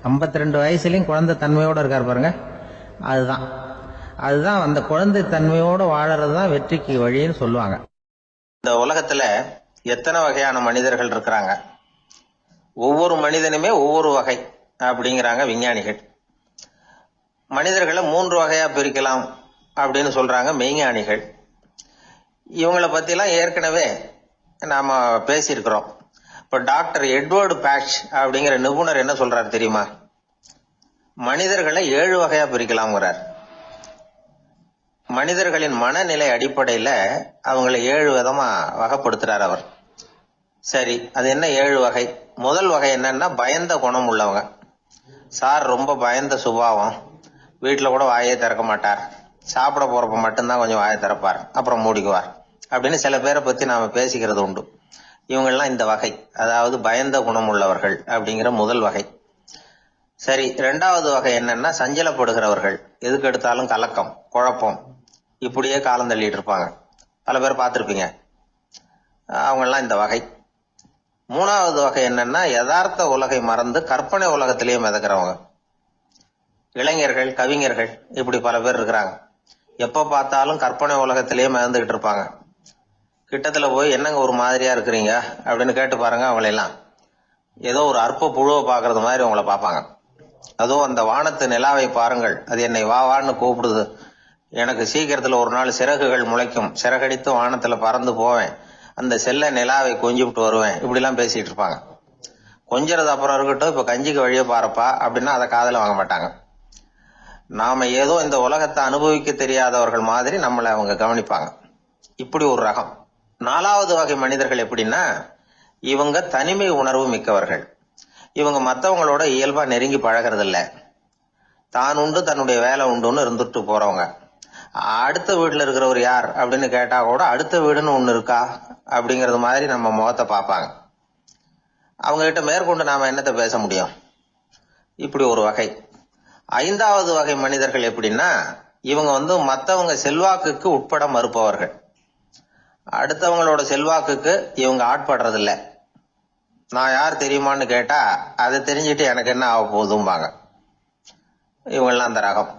52 வயசுலையும் குழந்தை தன்மையோடு இருக்கார் பாருங்க, அதுதான் அந்த குழந்தை தன்மையோடு வாழறது தான் வெற்றிக்கு வழின்னு சொல்லுவாங்க. இந்த உலகத்துல எத்தனை வகையான மனிதர்கள் இருக்கிறாங்க, ஒவ்வொரு மனிதனுமே ஒவ்வொரு வகை அப்படிங்கிறாங்க விஞ்ஞானிகள். மனிதர்களை 3 வகையா பிரிக்கலாம் அப்படின்னு சொல்றாங்க மெய்ஞானிகள். இவங்களை பத்திலாம் ஏற்கனவே நாம பேசியிருக்கிறோம். இப்ப டாக்டர் எட்வர்டு பேட்ச் அப்படிங்கிற நிபுணர் என்ன சொல்றாரு தெரியுமா, மனிதர்களை 7 வகையா பிரிக்கலாம்ங்கிறார். மனிதர்களின் மனநிலை அடிப்படையில அவங்களை 7 விதமா வகைப்படுத்துறார் அவர். சரி, அது என்ன 7 வகை? முதல் வகை என்னன்னா பயந்த குணம் உள்ளவங்க. சார் ரொம்ப பயந்த சுபாவம், வீட்டில் கூட வாயே திறக்க மாட்டார், சாப்பிட போறப்ப மட்டும்தான் கொஞ்சம் வாயை திறப்பார், அப்புறம் மூடிக்குவார் அப்படின்னு சில பேரை பத்தி நாம பேசிக்கிறது உண்டு. இவங்கெல்லாம் இந்த வகை, அதாவது பயந்த குணம் உள்ளவர்கள் அப்படிங்கிற முதல் வகை. சரி, 2வது வகை என்னன்னா சஞ்சலப்படுகிறவர்கள், எதுக்கு எடுத்தாலும் கலக்கம் குழப்பம், இப்படியே காலம் தள்ளிட்டு இருப்பாங்க. பல பேர் பார்த்துருப்பீங்க, அவங்கெல்லாம் இந்த வகை. 3வது வகை என்னன்னா யதார்த்த உலகை மறந்து கற்பனை உலகத்திலேயே மிதக்கிறவங்க. இளைஞர்கள், கவிஞர்கள், இப்படி பல பேர் இருக்கிறாங்க. எப்ப பார்த்தாலும் கற்பனை உலகத்திலேயே மிதந்துகிட்டு இருப்பாங்க. கிட்டத்துல போய் என்னங்க ஒரு மாதிரியா இருக்கிறீங்க அப்படின்னு கேட்டு பாருங்க, அவங்களெல்லாம் ஏதோ ஒரு அற்ப புழுவை பாக்குறது மாதிரி அவங்கள பார்ப்பாங்க. அதுவும் அந்த வானத்து நிலாவை பாருங்கள், அது என்னை வா வான்னு கூப்பிடுது, எனக்கு சீக்கிரத்துல ஒரு நாள் சிறகுகள் முளைக்கும், சிறகடித்து வானத்துல பறந்து போவேன், அந்த செல்ல நிலாவை கொஞ்சிவிட்டு வருவேன், இப்படிலாம் பேசிட்டு இருப்பாங்க. கொஞ்சிறது அப்புறம் இருக்கட்டும், இப்ப கஞ்சிக்கு வழியே பாருப்பா அப்படின்னா அதை காதுல வாங்க மாட்டாங்க. நாம ஏதோ இந்த உலகத்தை அனுபவிக்க தெரியாதவர்கள் மாதிரி நம்மளை அவங்க கவனிப்பாங்க. இப்படி ஒரு ரகம். 4வது வகை மனிதர்கள் எப்படின்னா, இவங்க தனிமை உணர்வு மிக்கவர்கள். இவங்க மற்றவங்களோட இயல்பா நெருங்கி பழகிறது இல்ல, தான் உண்டு தன்னுடைய வேலை உண்டுன்னு இருந்துட்டு போறவங்க. அடுத்த வீட்டுல இருக்கிறவர் யார் அப்படின்னு கேட்டா கூட அடுத்த வீடுன்னு ஒண்ணு இருக்கா அப்படிங்கறது மாதிரி நம்ம முகத்தை பார்ப்பாங்க. அவங்க கிட்ட மேற்கொண்டு நாம என்னத்தை பேச முடியும்? இப்படி ஒரு வகை. 5வது வகை மனிதர்கள் எப்படின்னா, இவங்க வந்து மற்றவங்க செல்வாக்குக்கு உட்பட மறுப்பவர்கள். அடுத்தவங்களோட செல்வாக்குக்கு இவங்க ஆட்படுறதில்ல. நான் யார் தெரியுமான்னு கேட்டா அதை தெரிஞ்சுட்டு எனக்கு என்ன ஆக போகுதும்பாங்க. இவங்கெல்லாம் அந்த ரகம்.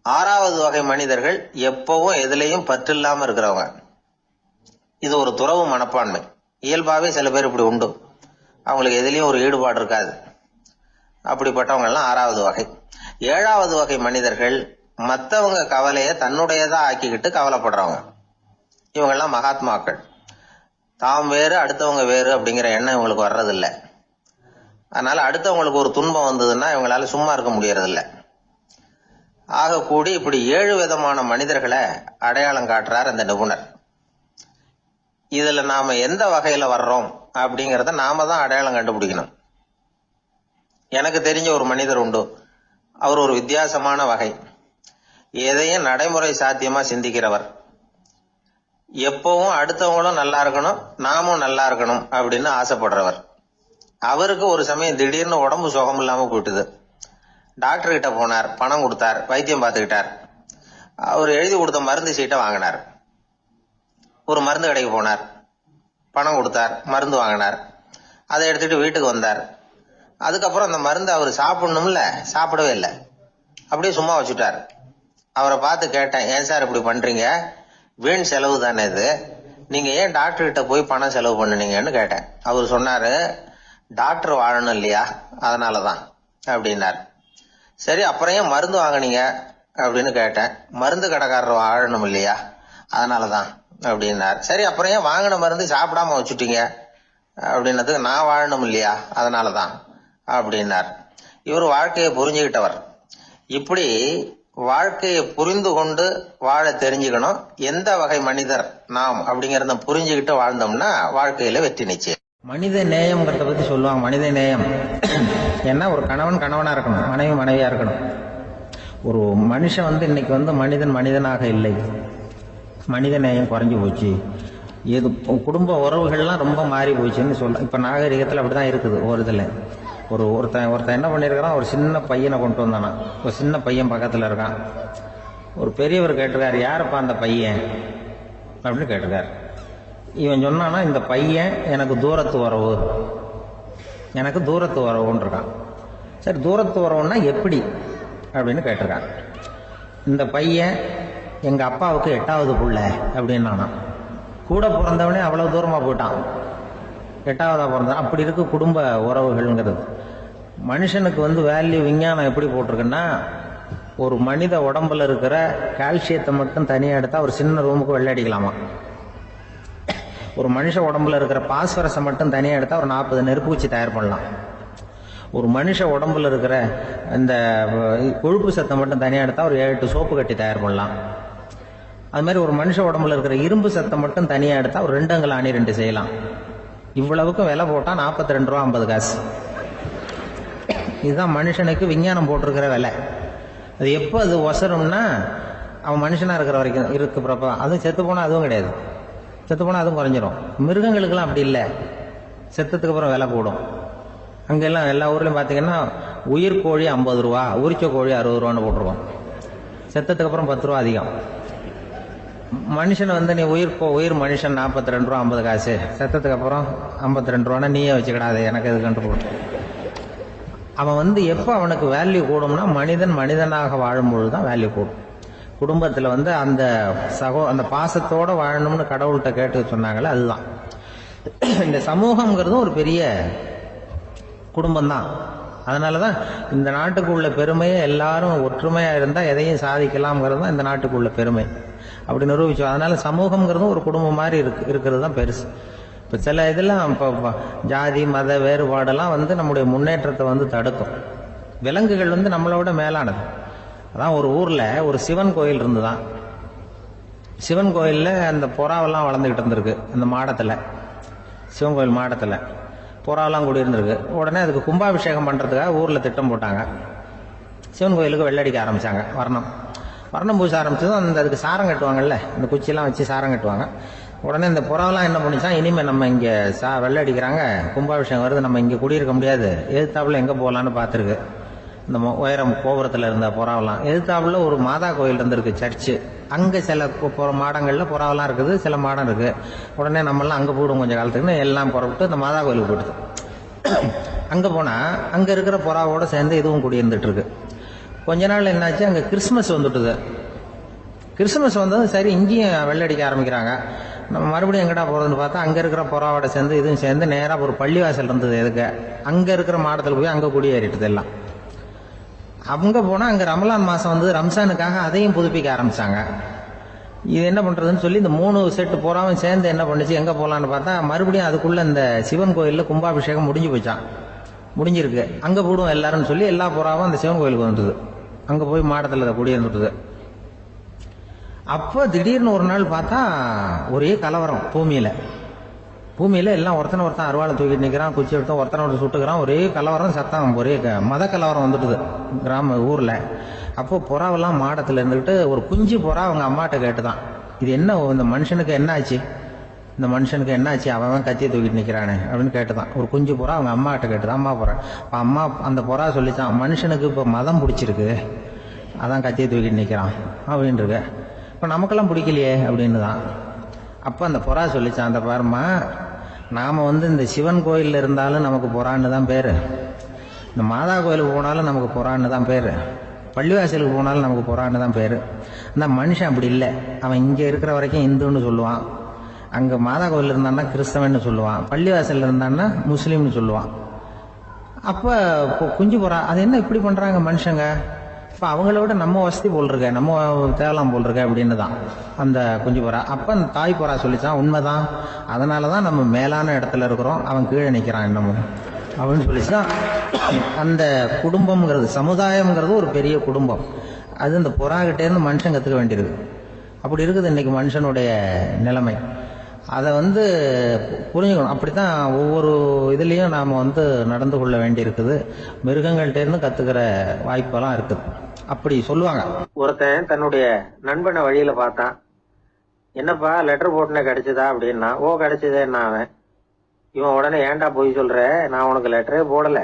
6வது வகை மனிதர்கள் எப்பவும் எதுலையும் பற்று இல்லாம இருக்கிறவங்க. இது ஒரு துறவு மனப்பான்மை. இயல்பாவே சில பேர் இப்படி உண்டு, அவங்களுக்கு எதுலயும் ஒரு ஈடுபாடு இருக்காது. அப்படிப்பட்டவங்க எல்லாம் 6வது வகை. 7வது வகை மனிதர்கள் மற்றவங்க கவலையை தன்னுடையதா ஆக்கிக்கிட்டு கவலைப்படுறவங்க. இவங்கெல்லாம் மகாத்மாக்கள். தாம் வேறு அடுத்தவங்க வேறு அப்படிங்கிற எண்ணம் இவங்களுக்கு வர்றதில்ல. அதனால அடுத்தவங்களுக்கு ஒரு துன்பம் வந்ததுன்னா இவங்களால சும்மா இருக்க முடியறதில்ல. ஆக கூடி இப்படி 7 விதமான மனிதர்களை அடையாளம் காட்டுறார் அந்த நிபுணர். இதுல நாம எந்த வகையில வர்றோம் அப்படிங்கறத நாம தான் அடையாளம் கண்டுபிடிக்கணும். எனக்கு தெரிஞ்ச ஒரு மனிதர் உண்டு. அவர் ஒரு வித்தியாசமான வகை. எதையும் நடைமுறை சாத்தியமா சிந்திக்கிறவர். எப்பவும் அடுத்தவங்களும் நல்லா இருக்கணும், நாமும் நல்லா இருக்கணும் அப்படின்னு ஆசைப்படுறவர். அவருக்கு ஒரு சமயம் திடீர்னு உடம்பு சுகம் இல்லாம போயிட்டுது. டாக்டர் கிட்ட போனார், பணம் கொடுத்தார், வைத்தியம் பார்த்துக்கிட்டார். அவர் எழுதி கொடுத்த மருந்து சீட்டை வாங்கினார். ஒரு மருந்து கடைக்கு போனார், பணம் கொடுத்தார், மருந்து வாங்கினார். அதை எடுத்துட்டு வீட்டுக்கு வந்தார். அதுக்கப்புறம் அந்த மருந்து அவர் சாப்பிடணும்ல, சாப்பிடவே இல்லை, அப்படியே சும்மா வச்சுட்டார். அவரை பார்த்து கேட்டேன், ஏன் சார் இப்படி பண்றீங்க, வீண் செலவு தானே இது, நீங்க ஏன் டாக்டர் கிட்ட போய் பணம் செலவு பண்ணுனீங்கன்னு கேட்டேன். அவர் சொன்னாரு, டாக்டர் வாழணும் இல்லையா, அதனாலதான் அப்படின்னார். சரி, அப்புறம் ஏன் மருந்து வாங்கினீங்க அப்படின்னு கேட்டேன். மருந்து கடைக்காரர் வாழணும் இல்லையா, அதனாலதான் அப்படின்னார். சரி, அப்புறம் ஏன் வாங்கின மருந்து சாப்பிடாம வச்சுட்டீங்க அப்படின்னதுக்கு, நான் வாழணும் இல்லையா அதனாலதான் அப்படின்னார். இவர் வாழ்க்கையை புரிஞ்சுக்கிட்டவர். இப்படி வாழ்க்கையை புரிந்து கொண்டு வாழ தெரிஞ்சுக்கணும். எந்த வகை மனிதர் நாம் அப்படிங்கறத புரிஞ்சுக்கிட்டு வாழ்ந்தோம்னா வாழ்க்கையில வெற்றி நிச்சயம். மனித நேயம்ங்கிறத பத்தி சொல்லுவாங்க. மனித நேயம் ஏன்னா ஒரு கணவன் கணவனா இருக்கணும், மனைவி மனைவியா இருக்கணும். ஒரு மனுஷன் இன்னைக்கு மனிதனாக இல்லை. மனித நேயம் குறைஞ்சு போச்சு. இது குடும்ப உறவுகள்லாம் ரொம்ப மாறி போச்சுன்னு சொல்ல. இப்ப நாகரிகத்துல அப்படிதான் இருக்குது. ஒரு இதுல ஒருத்தன் என்ன பண்ணிருக்கான், ஒரு சின்ன பையனை கொண்டு வந்தானா. ஒரு சின்ன பையன் பக்கத்துல இருக்கான். ஒரு பெரியவர் கேட்டிருக்காரு, யாருப்பா அந்த பையன் அப்படின்னு கேட்டிருக்காரு. இவன் சொன்னானா, இந்த பையன் எனக்கு தூரத்து உறவுன்னு இருக்கான். சரி, தூரத்து உறவுன்னா எப்படி அப்படின்னு கேட்டிருக்கான். இந்த பையன் எங்க அப்பாவுக்கு 8வது புள்ள அப்படின்னானா. கூட பிறந்தவனே அவ்வளவு தூரமா போயிட்டான், 8வதா பிறந்தான். அப்படி இருக்கு குடும்ப உறவுகள்ங்கிறது. மனுஷனுக்கு வேல்யூ விஞ்ஞானம் எப்படி போட்டிருக்குன்னா, ஒரு மனித உடம்புல இருக்கிற கால்சியத்தை மட்டும் தனியா எடுத்தா ஒரு சின்ன ரூமுக்கு வெள்ளை அடிக்கலாமா. ஒரு மனுஷ உடம்புல இருக்கிற பாஸ்பரஸை மட்டும் தனியா எடுத்தா ஒரு 40 நெருப்பு வச்சு தயார் பண்ணலாம். ஒரு மனுஷ உடம்புல இருக்கிற இந்த கொழுப்பு சத்தை மட்டும் தனியா எடுத்தா ஒரு 7 சோப்பு கட்டி தயார் பண்ணலாம். அது மாதிரி ஒரு மனுஷ உடம்புல இருக்கிற இரும்பு சத்தை மட்டும் தனியா எடுத்தா ஒரு 2 அங்குல ஆணி 2 செய்யலாம். இவ்வளவுக்கும் விலை போட்டா 42 ரூபா 50 காசு. இதுதான் மனுஷனுக்கு விஞ்ஞானம் போட்டிருக்கிற விலை. அது எப்போ அது ஒசரும்னா, அவன் மனுஷனா இருக்கிற வரைக்கும் இருக்கிறப்ப. அதுவும் செத்து போனா அதுவும் கிடையாது, செத்து போனா அதுவும் குறைஞ்சிரும். மிருகங்களுக்கெல்லாம் அப்படி இல்லை, செத்ததுக்கு அப்புறம் விலை கூடும். அங்கெல்லாம் எல்லா ஊர்லயும் பாத்தீங்கன்னா உயிர் கோழி 50 ரூபா, உரிச்ச கோழி 60 ரூபான்னு போட்டிருக்கோம். செத்ததுக்கு அப்புறம் 10 ரூபா அதிகம். மனுஷன் நீ உயிர் மனுஷன் 42 ரூபா 50 காசு, செத்ததுக்கு அப்புறம் 52 ரூபான்னா நீயே வச்சுக்கிடாது, எனக்கு எது கண்டு போட்டு. அவன் எப்போ அவனுக்கு வேல்யூ கூடும்னா, மனிதன் மனிதனாக வாழும்பொழுதுதான் வேல்யூ கூடும். குடும்பத்துல அந்த பாசத்தோட வாழணும்னு கடவுள்கிட்ட கேட்டு சொன்னாங்களே, அதுதான். இந்த சமூகம்ங்கிறது ஒரு பெரிய குடும்பம் தான். அதனாலதான் இந்த நாட்டுக்குள்ள பெருமையை எல்லாரும் ஒற்றுமையா இருந்தா எதையும் சாதிக்கலாம்ங்கிறது தான் இந்த நாட்டுக்குள்ள பெருமை அப்படி நிரூபிச்சோம். அதனால சமூகம்ங்கிறதும் ஒரு குடும்பம் மாதிரி இருக்கிறது தான் பெருசு. இப்ப சில இதெல்லாம் ஜாதி மத வேறுபாடெல்லாம் நம்முடைய முன்னேற்றத்தை தடுக்கும். விலங்குகள் நம்மளோட மேலானது. அதான் ஒரு ஊர்ல ஒரு சிவன் கோயில் இருந்துதான். சிவன் கோயில்ல அந்த புறாவெல்லாம் வளர்ந்துகிட்டு இருந்திருக்கு. அந்த மாடத்துல, சிவன் கோயில் மாடத்துல புறாவெல்லாம் கூடி இருந்திருக்கு. உடனே அதுக்கு கும்பாபிஷேகம் பண்றதுக்காக ஊர்ல திட்டம் போட்டாங்க. சிவன் கோயிலுக்கு வெள்ளடிக்க ஆரம்பிச்சாங்க. வர்ணம் பூச ஆரம்பிச்சதும் அதுக்கு சாரம் கட்டுவாங்கல்ல, இந்த குச்சியெல்லாம் வச்சு சாரம் கட்டுவாங்க. உடனே இந்த புறாவெல்லாம் என்ன பண்ணிச்சான், இனிமே நம்ம இங்க வெள்ளை அடிக்கிறாங்க, கும்பாபிஷேகம் வருது, நம்ம இங்க குடியிருக்க முடியாது, எதிர்த்தாப்புல எங்க போகலான்னு பார்த்துருக்கு. இந்த உயரம் கோபுரத்துல இருந்த புறாவெல்லாம் எதிர்த்தாப்புல ஒரு மாதா கோயில் இருந்திருக்கு, சர்ச்சு. அங்க சில மாடங்கள்ல புறாவெல்லாம் இருக்குது, சில மாடம் இருக்கு. உடனே நம்மெல்லாம் அங்க போயிடும் கொஞ்சம் காலத்துக்குன்னு எல்லாம் புறப்பட்டு இந்த மாதா கோயிலுக்கு போயிடுது. அங்க போனா அங்க இருக்கிற புறாவோட சேர்ந்து இதுவும் குடியிருந்துட்டு இருக்கு. கொஞ்ச நாள் என்னாச்சு, அங்க கிறிஸ்துமஸ் வந்துட்டுது. கிறிஸ்துமஸ் வந்தது சரி, இங்கேயும் வெள்ளடிக்க ஆரம்பிக்கிறாங்க. நம்ம மறுபடியும் எங்கடா போறதுன்னு பார்த்தா அங்க இருக்கிற புறாவோட சேர்ந்து இதுவும் சேர்ந்து நேரா ஒரு பள்ளிவாசல் இருந்தது. எதுக்கு அங்க இருக்கிற மாடத்துல போய் அங்க குடியேறிட்டது எல்லாம். அவங்க போனா அங்க ரமலான் மாசம் வந்து ரம்ஜானுக்காக அதையும் புதுப்பிக்க ஆரம்பிச்சாங்க. இது என்ன பண்றதுன்னு சொல்லி இந்த 3 செட்டு புறாவும் சேர்ந்து என்ன பண்ணுச்சு, எங்க போலான்னு பார்த்தா மறுபடியும் அதுக்குள்ள இந்த சிவன் கோயில்ல கும்பாபிஷேகம் முடிஞ்சு போச்சான். முடிஞ்சிருக்கு, அங்க போடுவோம் எல்லாரும் சொல்லி எல்லா புறாவும் அந்த சிவன் கோயிலுக்கு வந்துடுது. அங்க போய் மாடத்துல குடியிருந்துட்டுது. அப்போ திடீர்னு ஒரு நாள் பார்த்தா ஒரே கலவரம் பூமியில எல்லாம் ஒருத்தன் அருவாளை தூக்கிட்டு நிற்கிறான், குச்சி எடுத்து ஒருத்தனோட சுட்டுக்கிறான், ஒரே கலவரம், சத்தம், ஒரே மத கலவரம் வந்துட்டுது ஊர்ல. அப்போ புறாவெல்லாம் மாடத்துல இருந்துக்கிட்டு ஒரு குஞ்சு புறா அவங்க அம்மாட்ட கேட்டுதான், இது என்ன இந்த மனுஷனுக்கு என்ன ஆச்சு, இந்த மனுஷனுக்கு என்ன ஆச்சு, அவன் கத்தியை தூக்கிட்டு நிற்கிறானே அப்படின்னு கேட்டுதான். ஒரு குஞ்சு புறா அவங்க அம்மாட்ட கேட்டுதான். அம்மா புறா அம்மா அந்த புறா சொல்லிச்சான், மனுஷனுக்கு இப்போ மதம் பிடிச்சிருக்கு, அதான் கத்தியை தூக்கிட்டு நிற்கிறான் அப்படின்னு இருக்கு. இப்போ நமக்கெல்லாம் பிடிக்கலையே அப்படின்னு தான். அப்போ அந்த புறா சொல்லிச்சான், அந்த பாருமா, நாம் வந்து இந்த சிவன் கோயிலில் இருந்தாலும் நமக்கு புறான்னு தான் பேர், இந்த மாதா கோயிலுக்கு போனாலும் நமக்கு புறான்னு தான் பேர், பள்ளிவாசலுக்கு போனாலும் நமக்கு புறான்னு தான் பேர். அந்த மனுஷன் அப்படி இல்லை, அவன் இங்கே இருக்கிற வரைக்கும் இந்துன்னு சொல்லுவான், அங்கே மாதா கோயில் இருந்தான்னா கிறிஸ்தவன்னு சொல்லுவான், பள்ளிவாசலில் இருந்தான்னா முஸ்லீம்னு சொல்லுவான். அப்போ குஞ்சு புறா அது என்ன இப்படி பண்ணுறாங்க மனுஷங்க, இப்போ அவங்கள விட நம்ம வசதி போல் இருக்க, நம்ம தேவலாம் போல் இருக்க அப்படின்னு தான் அந்த குஞ்சு புறா. அப்போ அந்த தாய் புறா சொல்லிச்சான், உண்மைதான், அதனால தான் நம்ம மேலான இடத்துல இருக்கிறோம், அவன் கீழே நிற்கிறான் இன்னமும் அப்படின்னு சொல்லிச்சுதான். அந்த குடும்பம்ங்கிறது, சமுதாயம்ங்கிறது ஒரு பெரிய குடும்பம், அது இந்த புறாகிட்டேருந்து மனுஷன் கற்றுக்க வேண்டியிருக்கு. அப்படி இருக்குது இன்னைக்கு மனுஷனுடைய நிலைமை. அதை வந்து புரிஞ்சுக்கணும். அப்படித்தான் ஒவ்வொரு இதுலேயும் நாம் வந்து நடந்து கொள்ள வேண்டியிருக்குது. மிருகங்கள்டேருந்து கற்றுக்கிற வாய்ப்பெல்லாம் இருக்குது. அப்படி சொல்லுவாங்க. ஒருத்தன் தன்னுடைய நண்பனை வழியில பார்த்தான், என்னப்பா லெட்டர் போட்டுனே கிடைச்சதா அப்படின்னா, ஓ கிடைச்சதேன்னா அவன். இவன் உடனே ஏன்டா போய் சொல்ற, நான் உனக்கு லெட்டரே போடல,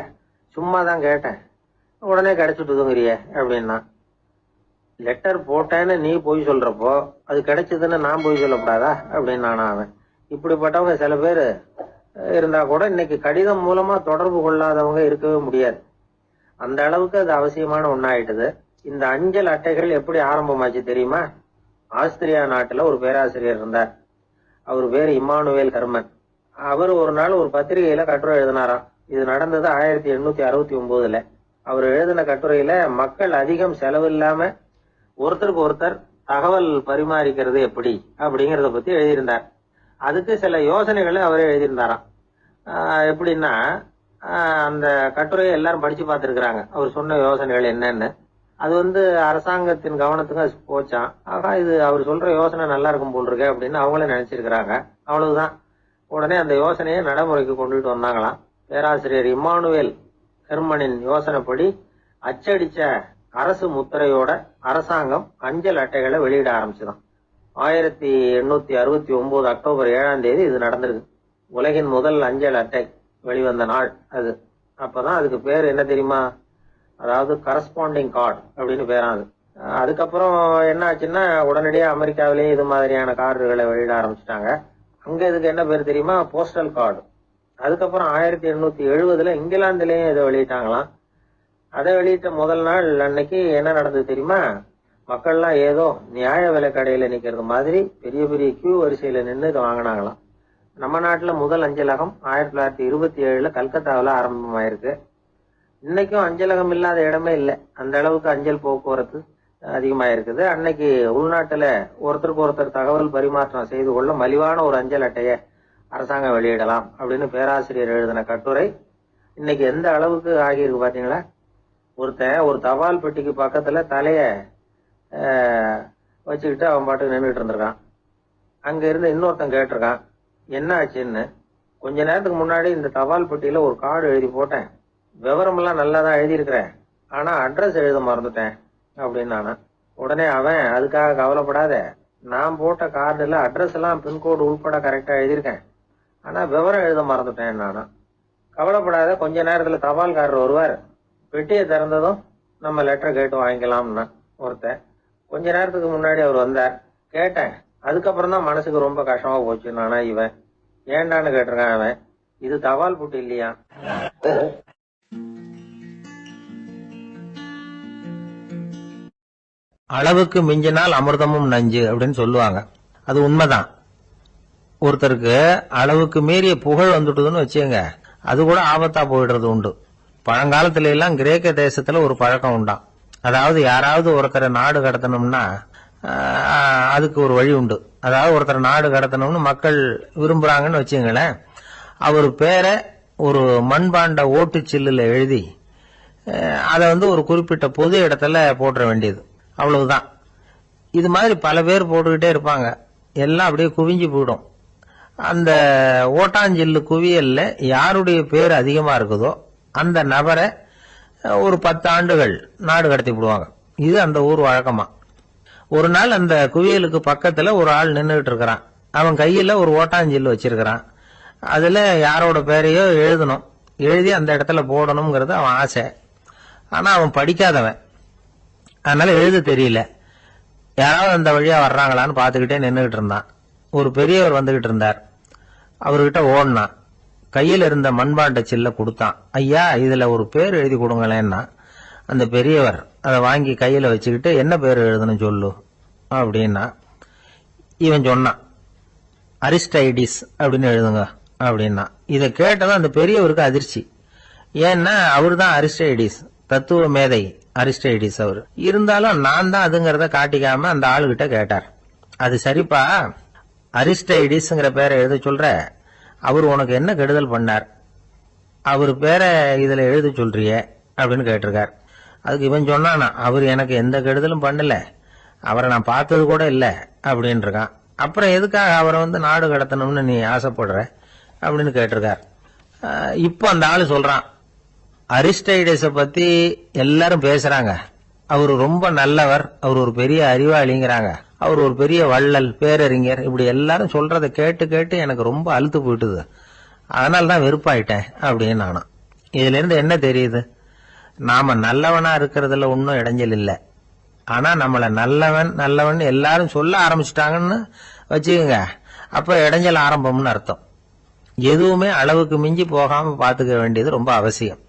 சும்மா தான் கேட்டேன், உடனே கிடைச்சிட்டுதுங்கிறிய அப்படின்னா. லெட்டர் போட்டேன்னு நீ போய் சொல்றப்போ அது கிடைச்சதுன்னு நான் போய் சொல்லக்கூடாதா அப்படின்னு நானா அவன். இப்படிப்பட்டவங்க சில பேர் இருந்தா கூட இன்னைக்கு கடிதம் மூலமா தொடர்பு கொள்ளாதவங்க இருக்கவே முடியாது. அந்த அளவுக்கு அது அவசியமான ஒன்னாயிட்டுது. இந்த அஞ்சல் அட்டைகள் எப்படி ஆரம்பமாச்சு தெரியுமா? ஆஸ்திரியா நாட்டுல ஒரு பேராசிரியர் இருந்தார். அவர் பேர் இம்மானுவேல் ஹெர்மன். அவர் ஒரு நாள் ஒரு பத்திரிகையில கட்டுரை எழுதினாராம். இது நடந்தது 1869. அவர் எழுதின கட்டுரையில மக்கள் அதிகம் செலவில்லாம ஒருத்தருக்கு ஒருத்தர் தகவல் பரிமாறிக்கிறது எப்படி அப்படிங்கறத பத்தி எழுதியிருந்தார். அதுக்கு சில யோசனைகளை அவரே எழுதியிருந்தாராம். எப்படின்னா, அந்த கட்டுரையை எல்லாரும் படிச்சு பார்த்திருக்கிறாங்க, அவர் சொன்ன யோசனைகள் என்னன்னு. அது வந்து அரசாங்கத்தின் கவனத்துக்கு போச்சான். ஆகா, இது அவர் சொல்ற யோசனை நல்லா இருக்கும் போல் இருக்கு அப்படின்னு அவங்களே நினைச்சிருக்கிறாங்க. அவ்வளவுதான். உடனே அந்த யோசனையை நடைமுறைக்கு கொண்டுட்டு வந்தாங்களாம். பேராசிரியர் இம்மானுவேல் ஹெர்மனின் யோசனைப்படி அச்சடிச்ச அரசு முத்திரையோட அரசாங்கம் அஞ்சல் அட்டைகளை வெளியிட ஆரம்பிச்சுதான். 1869 அக்டோபர் 7ஆம் தேதி இது நடந்திருக்கு. உலகின் முதல் அஞ்சல் அட்டை வெளிவந்த நாள் அது. அப்பதான் அதுக்கு பேர் என்ன தெரியுமா? அதாவது கரஸ்பாண்டிங் கார்டு அப்படின்னு பேராது. அதுக்கப்புறம் என்ன ஆச்சுன்னா, உடனடியாக அமெரிக்காவிலேயே இது மாதிரியான கார்டுகளை வெளியிட ஆரம்பிச்சிட்டாங்க. அங்க இதுக்கு என்ன பேர் தெரியுமா? Postal card. அதுக்கப்புறம் 1870 இங்கிலாந்துலயும் இதை வெளியிட்டாங்களாம். அதை வெளியிட்ட முதல் நாள் அன்னைக்கு என்ன நடந்தது தெரியுமா? மக்கள்லாம் ஏதோ நியாய விலை கடையில நிக்கிறது மாதிரி பெரிய பெரிய கியூ வரிசையில நின்று இதை வாங்கினாங்களாம். நம்ம நாட்டுல முதல் அஞ்சலகம் 1927 கல்கத்தாவில் ஆரம்பமாயிருக்கு. இன்னைக்கும் அஞ்சலகம் இல்லாத இடமே இல்லை. அந்த அளவுக்கு அஞ்சல் போக்குவரத்து அதிகமாயிருக்குது. அன்னைக்கு உள்நாட்டுல ஒருத்தருக்கு ஒருத்தர் தகவல் பரிமாற்றம் செய்து கொள்ள மலிவான ஒரு அஞ்சல் அட்டையை அரசாங்கம் வெளியிடலாம் அப்படின்னு பேராசிரியர் எழுதின கட்டுரை இன்னைக்கு எந்த அளவுக்கு ஆகியிருக்கு பாத்தீங்களா? ஒருத்தன் ஒரு தபால் பெட்டிக்கு பக்கத்துல தலைய வச்சுக்கிட்டு அவன் பாட்டுக்கு நின்றுட்டு இருந்திருக்கான். அங்க இருந்து இன்னொருத்தன் கேட்டிருக்கான், என்ன ஆச்சுன்னு. கொஞ்ச நேரத்துக்கு முன்னாடி இந்த தபால் பெட்டியில ஒரு கார்டு எழுதி போட்டேன், விவரம் எல்லாம் நல்லா தான் எழுதியிருக்கிறேன், ஆனா அட்ரஸ் எழுத மறந்துட்டேன் அப்படின்னு நானா. உடனே அவன், அதுக்காக கவலைப்படாத, நான் போட்ட கார்டுல அட்ரஸ் எல்லாம் பின்கோடு உள்பட கரெக்டா எழுதியிருக்கேன், ஆனா விவரம் எழுத மறந்துட்டேன் நானா. கவலைப்படாத, கொஞ்ச நேரத்துல தபால்காரர் வருவார், பெட்டியை திறந்ததும் நம்ம லெட்டர் கேட்டு வாங்கிக்கலாம்னா ஒருத்தன். கொஞ்ச நேரத்துக்கு முன்னாடி அவர் வந்தார், கேட்டேன், அதுக்கப்புறம் தான் மனசுக்கு ரொம்ப கஷ்டமா போச்சு நானா. இவன் ஏண்டான்னு கேட்டிருக்கான். அவன், இது தபால் புட்டு இல்லையா? அளவுக்கு மிஞ்சினால் அமிர்தமும் நஞ்சு அப்படின்னு சொல்லுவாங்க. அது உண்மைதான். ஒருத்தருக்கு அளவுக்கு மீறிய புகழ் வந்துட்டுதுன்னு வச்சுங்க, அது கூட ஆபத்தா போயிடுறது உண்டு. பழங்காலத்துல எல்லாம் கிரேக்க தேசத்துல ஒரு பழக்கம் உண்டாம். அதாவது யாராவது ஒருத்தரை நாடு கடத்தணும்னா அதுக்கு ஒரு வழி உண்டு. அதாவது ஒருத்தரை நாடு கடத்தணும்னு மக்கள் விரும்புறாங்கன்னு வச்சுங்களேன், அவர் பேரை ஒரு மண்பாண்ட ஓட்டுச்சில்லுல எழுதி அதை ஒரு குறிப்பிட்ட பொது இடத்துல போட்டுற வேண்டியது, அவ்வளவுதான். இது மாதிரி பல பேர் போட்டுக்கிட்டே இருப்பாங்க, எல்லாம் அப்படியே குவிஞ்சு போயிடும். அந்த ஓட்டாஞ்சில்லு குவியல்ல யாருடைய பேர் அதிகமா இருக்குதோ அந்த நபரை ஒரு 10 ஆண்டுகள் நாடு கடத்தி விடுவாங்க. இது அந்த ஊர் வழக்கமா. ஒரு நாள் அந்த குவியலுக்கு பக்கத்துல ஒரு ஆள் நின்றுட்டு இருக்கிறான். அவன் கையில ஒரு ஓட்டாஞ்சில்லு வச்சிருக்கிறான். அதுல யாரோட பேரையோ எழுதணும், எழுதி அந்த இடத்துல போடணுங்கிறது அவன் ஆசை. ஆனா அவன் படிக்காதவன், அதனால எழுத தெரியல. யாராவது அந்த வழியா வர்றாங்களான்னு பாத்துக்கிட்டே நின்றுகிட்டு இருந்தான். ஒரு பெரியவர் வந்துகிட்டு இருந்தார். அவர்கிட்ட ஓடினான். கையில இருந்த மண்பாண்ட சில்ல கொடுத்தான். ஐயா, இதுல ஒரு பேர் எழுதி கொடுங்களேன்னா அந்த பெரியவர் அதை வாங்கி கையில வச்சுக்கிட்டு, என்ன பேர் எழுதணும் சொல்லு அப்படின்னா இவன் சொன்னான், அரிஸ்டைடிஸ் அப்படின்னு எழுதுங்க அப்படின்னா. இதை கேட்டதும் அந்த பெரியவருக்கு அதிர்ச்சி. ஏன்னா அவரு தான் அரிஸ்டைடிஸ், தத்துவ மேதை அரிஸ்டைடிஸ் அவர். இருந்தாலும் நான் தான் அதுங்கிறத காட்டிக்காம அந்த ஆளுகிட்ட கேட்டார், அது சரிப்பா, அரிஸ்டைடிஸ்ங்கிற பேரை எழுத சொல்ற, அவர் உனக்கு என்ன கெடுதல் பண்ணார், அவர் பேரை இதுல எழுத சொல்றிய அப்படின்னு கேட்டிருக்கார். அதுக்கு இவன் சொன்னானா, அவர் எனக்கு எந்த கெடுதலும் பண்ணல, அவரை நான் பார்த்தது கூட இல்லை அப்படின்னு இருக்கான். அப்புறம் எதுக்காக அவரை நாடு கடத்தணும்னு நீ ஆசைப்படுற அப்படின்னு கேட்டிருக்கார். இப்போ அந்த ஆளு சொல்றான், அரிஸ்டைடஸ பத்தி எல்லாரும் பேசுறாங்க, அவர் ரொம்ப நல்லவர், அவர் ஒரு பெரிய அறிவாளிங்கிறாங்க, அவர் ஒரு பெரிய வள்ளல், பேரறிஞர், இப்படி எல்லாரும் சொல்றதை கேட்டு கேட்டு எனக்கு ரொம்ப அழுத்து போயிட்டுது, அதனாலதான் வெறுப்பாயிட்டேன் அப்படின்னு நானும். இதுல இருந்து என்ன தெரியுது, நாம நல்லவனா இருக்கிறதுல ஒன்னும் இடைஞ்சல் இல்லை. ஆனா நம்மள நல்லவன் நல்லவன் எல்லாரும் சொல்ல ஆரம்பிச்சுட்டாங்கன்னு வச்சுக்கோங்க, அப்ப இடைஞ்சல் ஆரம்பம்னு அர்த்தம். எதுவுமே அளவுக்கு மிஞ்சி போகாம பாத்துக்க வேண்டியது ரொம்ப அவசியம்.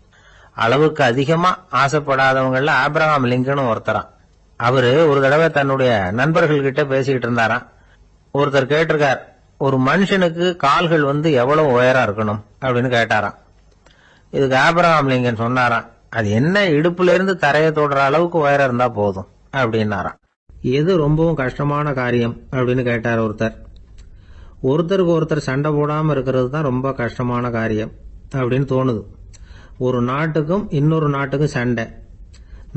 அளவுக்கு அதிகமா ஆசைப்படாதவங்கள ஆபிரகாம் லிங்கனும் ஒருத்தரான். அவரு ஒரு தடவை தன்னுடைய நண்பர்கள் கிட்ட பேசிக்கிட்டு இருந்தாராம். ஒருத்தர் கேட்டிருக்கார், ஒரு மனுஷனுக்கு கால்கள் எவ்வளவு உயரம் இருக்கணும் அப்படின்னு கேட்டாராம். இதுக்கு ஆபிரகாம் லிங்கன் சொன்னாராம், அது என்ன, இடுப்புல இருந்து தரையை தொடுற அளவுக்கு உயரம் இருந்தா போதும் அப்படின்னாராம். எது ரொம்பவும் கஷ்டமான காரியம் அப்படின்னு கேட்டார் ஒருத்தர். ஒருத்தருக்கு ஒருத்தர் சண்டை போடாம இருக்கிறது தான் ரொம்ப கஷ்டமான காரியம் அப்படின்னு தோணுது. ஒரு நாட்டுக்கும் இன்னொரு நாட்டுக்கும் சண்டை,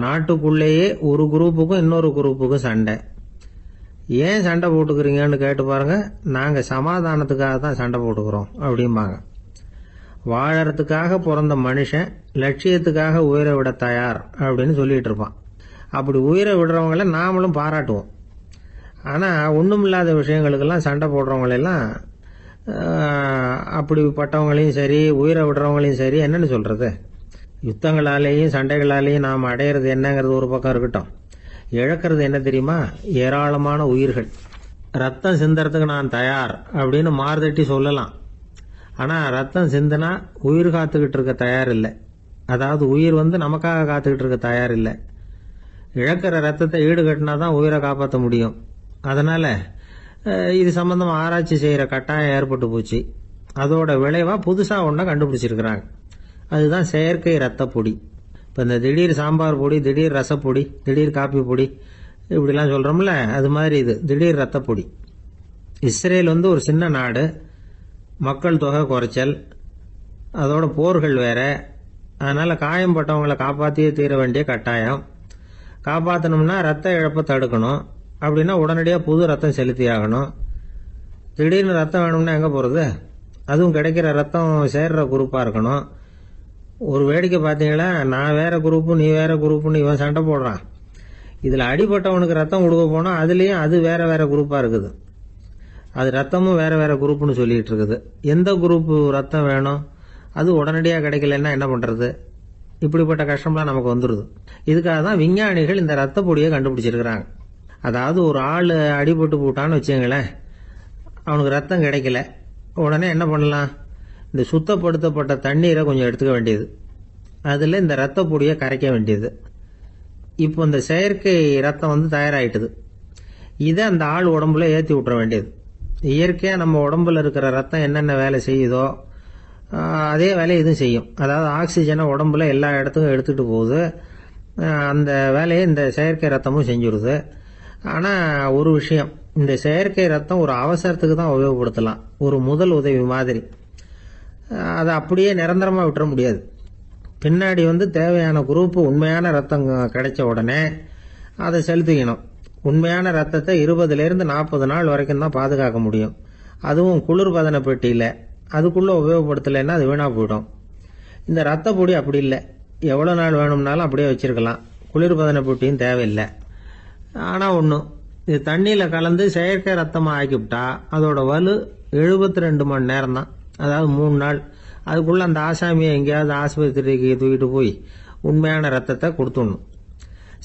நாட்டுக்குள்ளேயே ஒரு குரூப்புக்கும் இன்னொரு குரூப்புக்கும் சண்டை. ஏன் சண்டை போட்டுக்கிறீங்கன்னு கேட்டு பாருங்க, நாங்க சமாதானத்துக்காக தான் சண்டை போட்டுக்கிறோம் அப்படிம்பாங்க. வாழறதுக்காக பிறந்த மனுஷன் லட்சியத்துக்காக உயிரை விட தயார் அப்படின்னு சொல்லிட்டு இருப்பான். அப்படி உயிரை விடுறவங்கள நாமளும் பாராட்டுவோம். ஆனா ஒண்ணுமில்லாத விஷயங்களுக்கெல்லாம் சண்டை போடுறவங்களெல்லாம், அப்படிப்பட்டவங்களையும் சரி உயிரை விடுறவங்களையும் சரி என்னன்னு சொல்றது, யுத்தங்களாலேயும் சண்டைகளாலேயும் நாம் அடையிறது என்னங்கிறது ஒரு பக்கம் இருக்கட்டும், இழக்கிறது என்ன தெரியுமா, ஏராளமான உயிர்கள். ரத்தம் சிந்தறதுக்கு நான் தயார் அப்படின்னு மார்தட்டி சொல்லலாம், ஆனா ரத்தம் சிந்தினா உயிர் காத்துக்கிட்டு இருக்க தயார் இல்லை. அதாவது உயிர் நமக்காக காத்துக்கிட்டு இருக்க தயார் இல்லை. இழக்கிற ரத்தத்தை ஈடு கட்டினாதான் உயிரை காப்பாற்ற முடியும். அதனால இது சம்பந்தமா ஆராய்ச்சி செய்யற கட்டாயம் ஏற்பட்டு போச்சு. அதோட விளைவா புதுசா ஒன்றை கண்டுபிடிச்சிருக்கிறாங்க. அதுதான் செயற்கை ரத்த பொடி. இப்ப இந்த திடீர் சாம்பார் பொடி, திடீர் ரசப்பொடி, திடீர் காப்பி பொடி இப்படிலாம் சொல்றோம்ல, அது மாதிரி இது திடீர் ரத்த பொடி. இஸ்ரேல் ஒரு சின்ன நாடு, மக்கள் தொகை குறைச்சல், அதோட போர்கள் வேற. அதனால காயம்பட்டவங்களை காப்பாற்றியே தீர வேண்டிய கட்டாயம். காப்பாற்றணும்னா ரத்த இழப்பை தடுக்கணும். அப்படின்னா உடனடியாக புது ரத்தம் செலுத்தி ஆகணும். திடீர்னு ரத்தம் வேணும்னா எங்கே போகிறது? அதுவும் கிடைக்கிற ரத்தம் சேர்ற குரூப்பாக இருக்கணும். ஒரு வேடிக்கை பார்த்தீங்களா, நான் வேற குரூப்பு நீ வேற குரூப்புன்னு இவன் சண்டை போடுறான். இதில் அடிபட்டவனுக்கு ரத்தம் கொடுக்க போனால் அதுலேயும் அது வேற வேற குரூப்பாக இருக்குது. அது ரத்தமும் வேற வேற குரூப்புன்னு சொல்லிட்டு இருக்குது. எந்த குரூப்பு ரத்தம் வேணும், அது உடனடியாக கிடைக்கலன்னா என்ன பண்ணுறது? இப்படிப்பட்ட கஷ்டம்லாம் நமக்கு வந்துடுது. இதுக்காக தான் விஞ்ஞானிகள் இந்த ரத்த பொடியை கண்டுபிடிச்சிருக்கிறாங்க. அதாவது ஒரு ஆள் அடிபட்டு போட்டான்னு வச்சுங்களேன், அவனுக்கு ரத்தம் கிடைக்கல, உடனே என்ன பண்ணலாம், இந்த சுத்தப்படுத்தப்பட்ட தண்ணீரை கொஞ்சம் எடுத்துக்க வேண்டியது, அதில் இந்த ரத்த பொடியை கரைக்க வேண்டியது. இப்போ இந்த செயற்கை ரத்தம் தயாராகிட்டுது. இதை அந்த ஆள் உடம்புல ஏற்றி விட்டுற வேண்டியது. இயற்கையாக நம்ம உடம்புல இருக்கிற ரத்தம் என்னென்ன வேலை செய்யுதோ அதே வேலையை இதுவும் செய்யும். அதாவது ஆக்சிஜனை உடம்புல எல்லா இடத்துக்கும் எடுத்துகிட்டு போகுது. அந்த வேலையை இந்த செயற்கை ரத்தமும் செஞ்சுடுது. ஆனால் ஒரு விஷயம், இந்த செயற்கை ரத்தம் ஒரு அவசரத்துக்கு தான் உபயோகப்படுத்தலாம், ஒரு முதல் உதவி மாதிரி. அதை அப்படியே நிரந்தரமாக விட்டுற முடியாது. பின்னாடி தேவையான குரூப்பு உண்மையான ரத்தம் கிடைச்ச உடனே அதை செலுத்திக்கணும். உண்மையான ரத்தத்தை 20லேருந்து 40 நாள் வரைக்கும் தான் பாதுகாக்க முடியும். அதுவும் குளிர்பதன பெட்டியில். அதுக்குள்ளே உபயோகப்படுத்தலைன்னா அது வீணாக போயிடும். இந்த ரத்த பொடி அப்படி இல்லை, எவ்வளோ நாள் வேணும்னாலும் அப்படியே வச்சுருக்கலாம். குளிர்பதன பெட்டியும் தேவையில்லை. ஆனால் ஒன்று, இது தண்ணியில் கலந்து செயற்கை ரத்தமாக ஆக்கிவிட்டா அதோட வலு 72 மணி நேரம் தான், அதாவது 3 நாள். அதுக்குள்ளே அந்த ஆசாமியை எங்கேயாவது ஆஸ்பத்திரிக்கு தூக்கிட்டு போய் உண்மையான ரத்தத்தை கொடுத்துடணும்.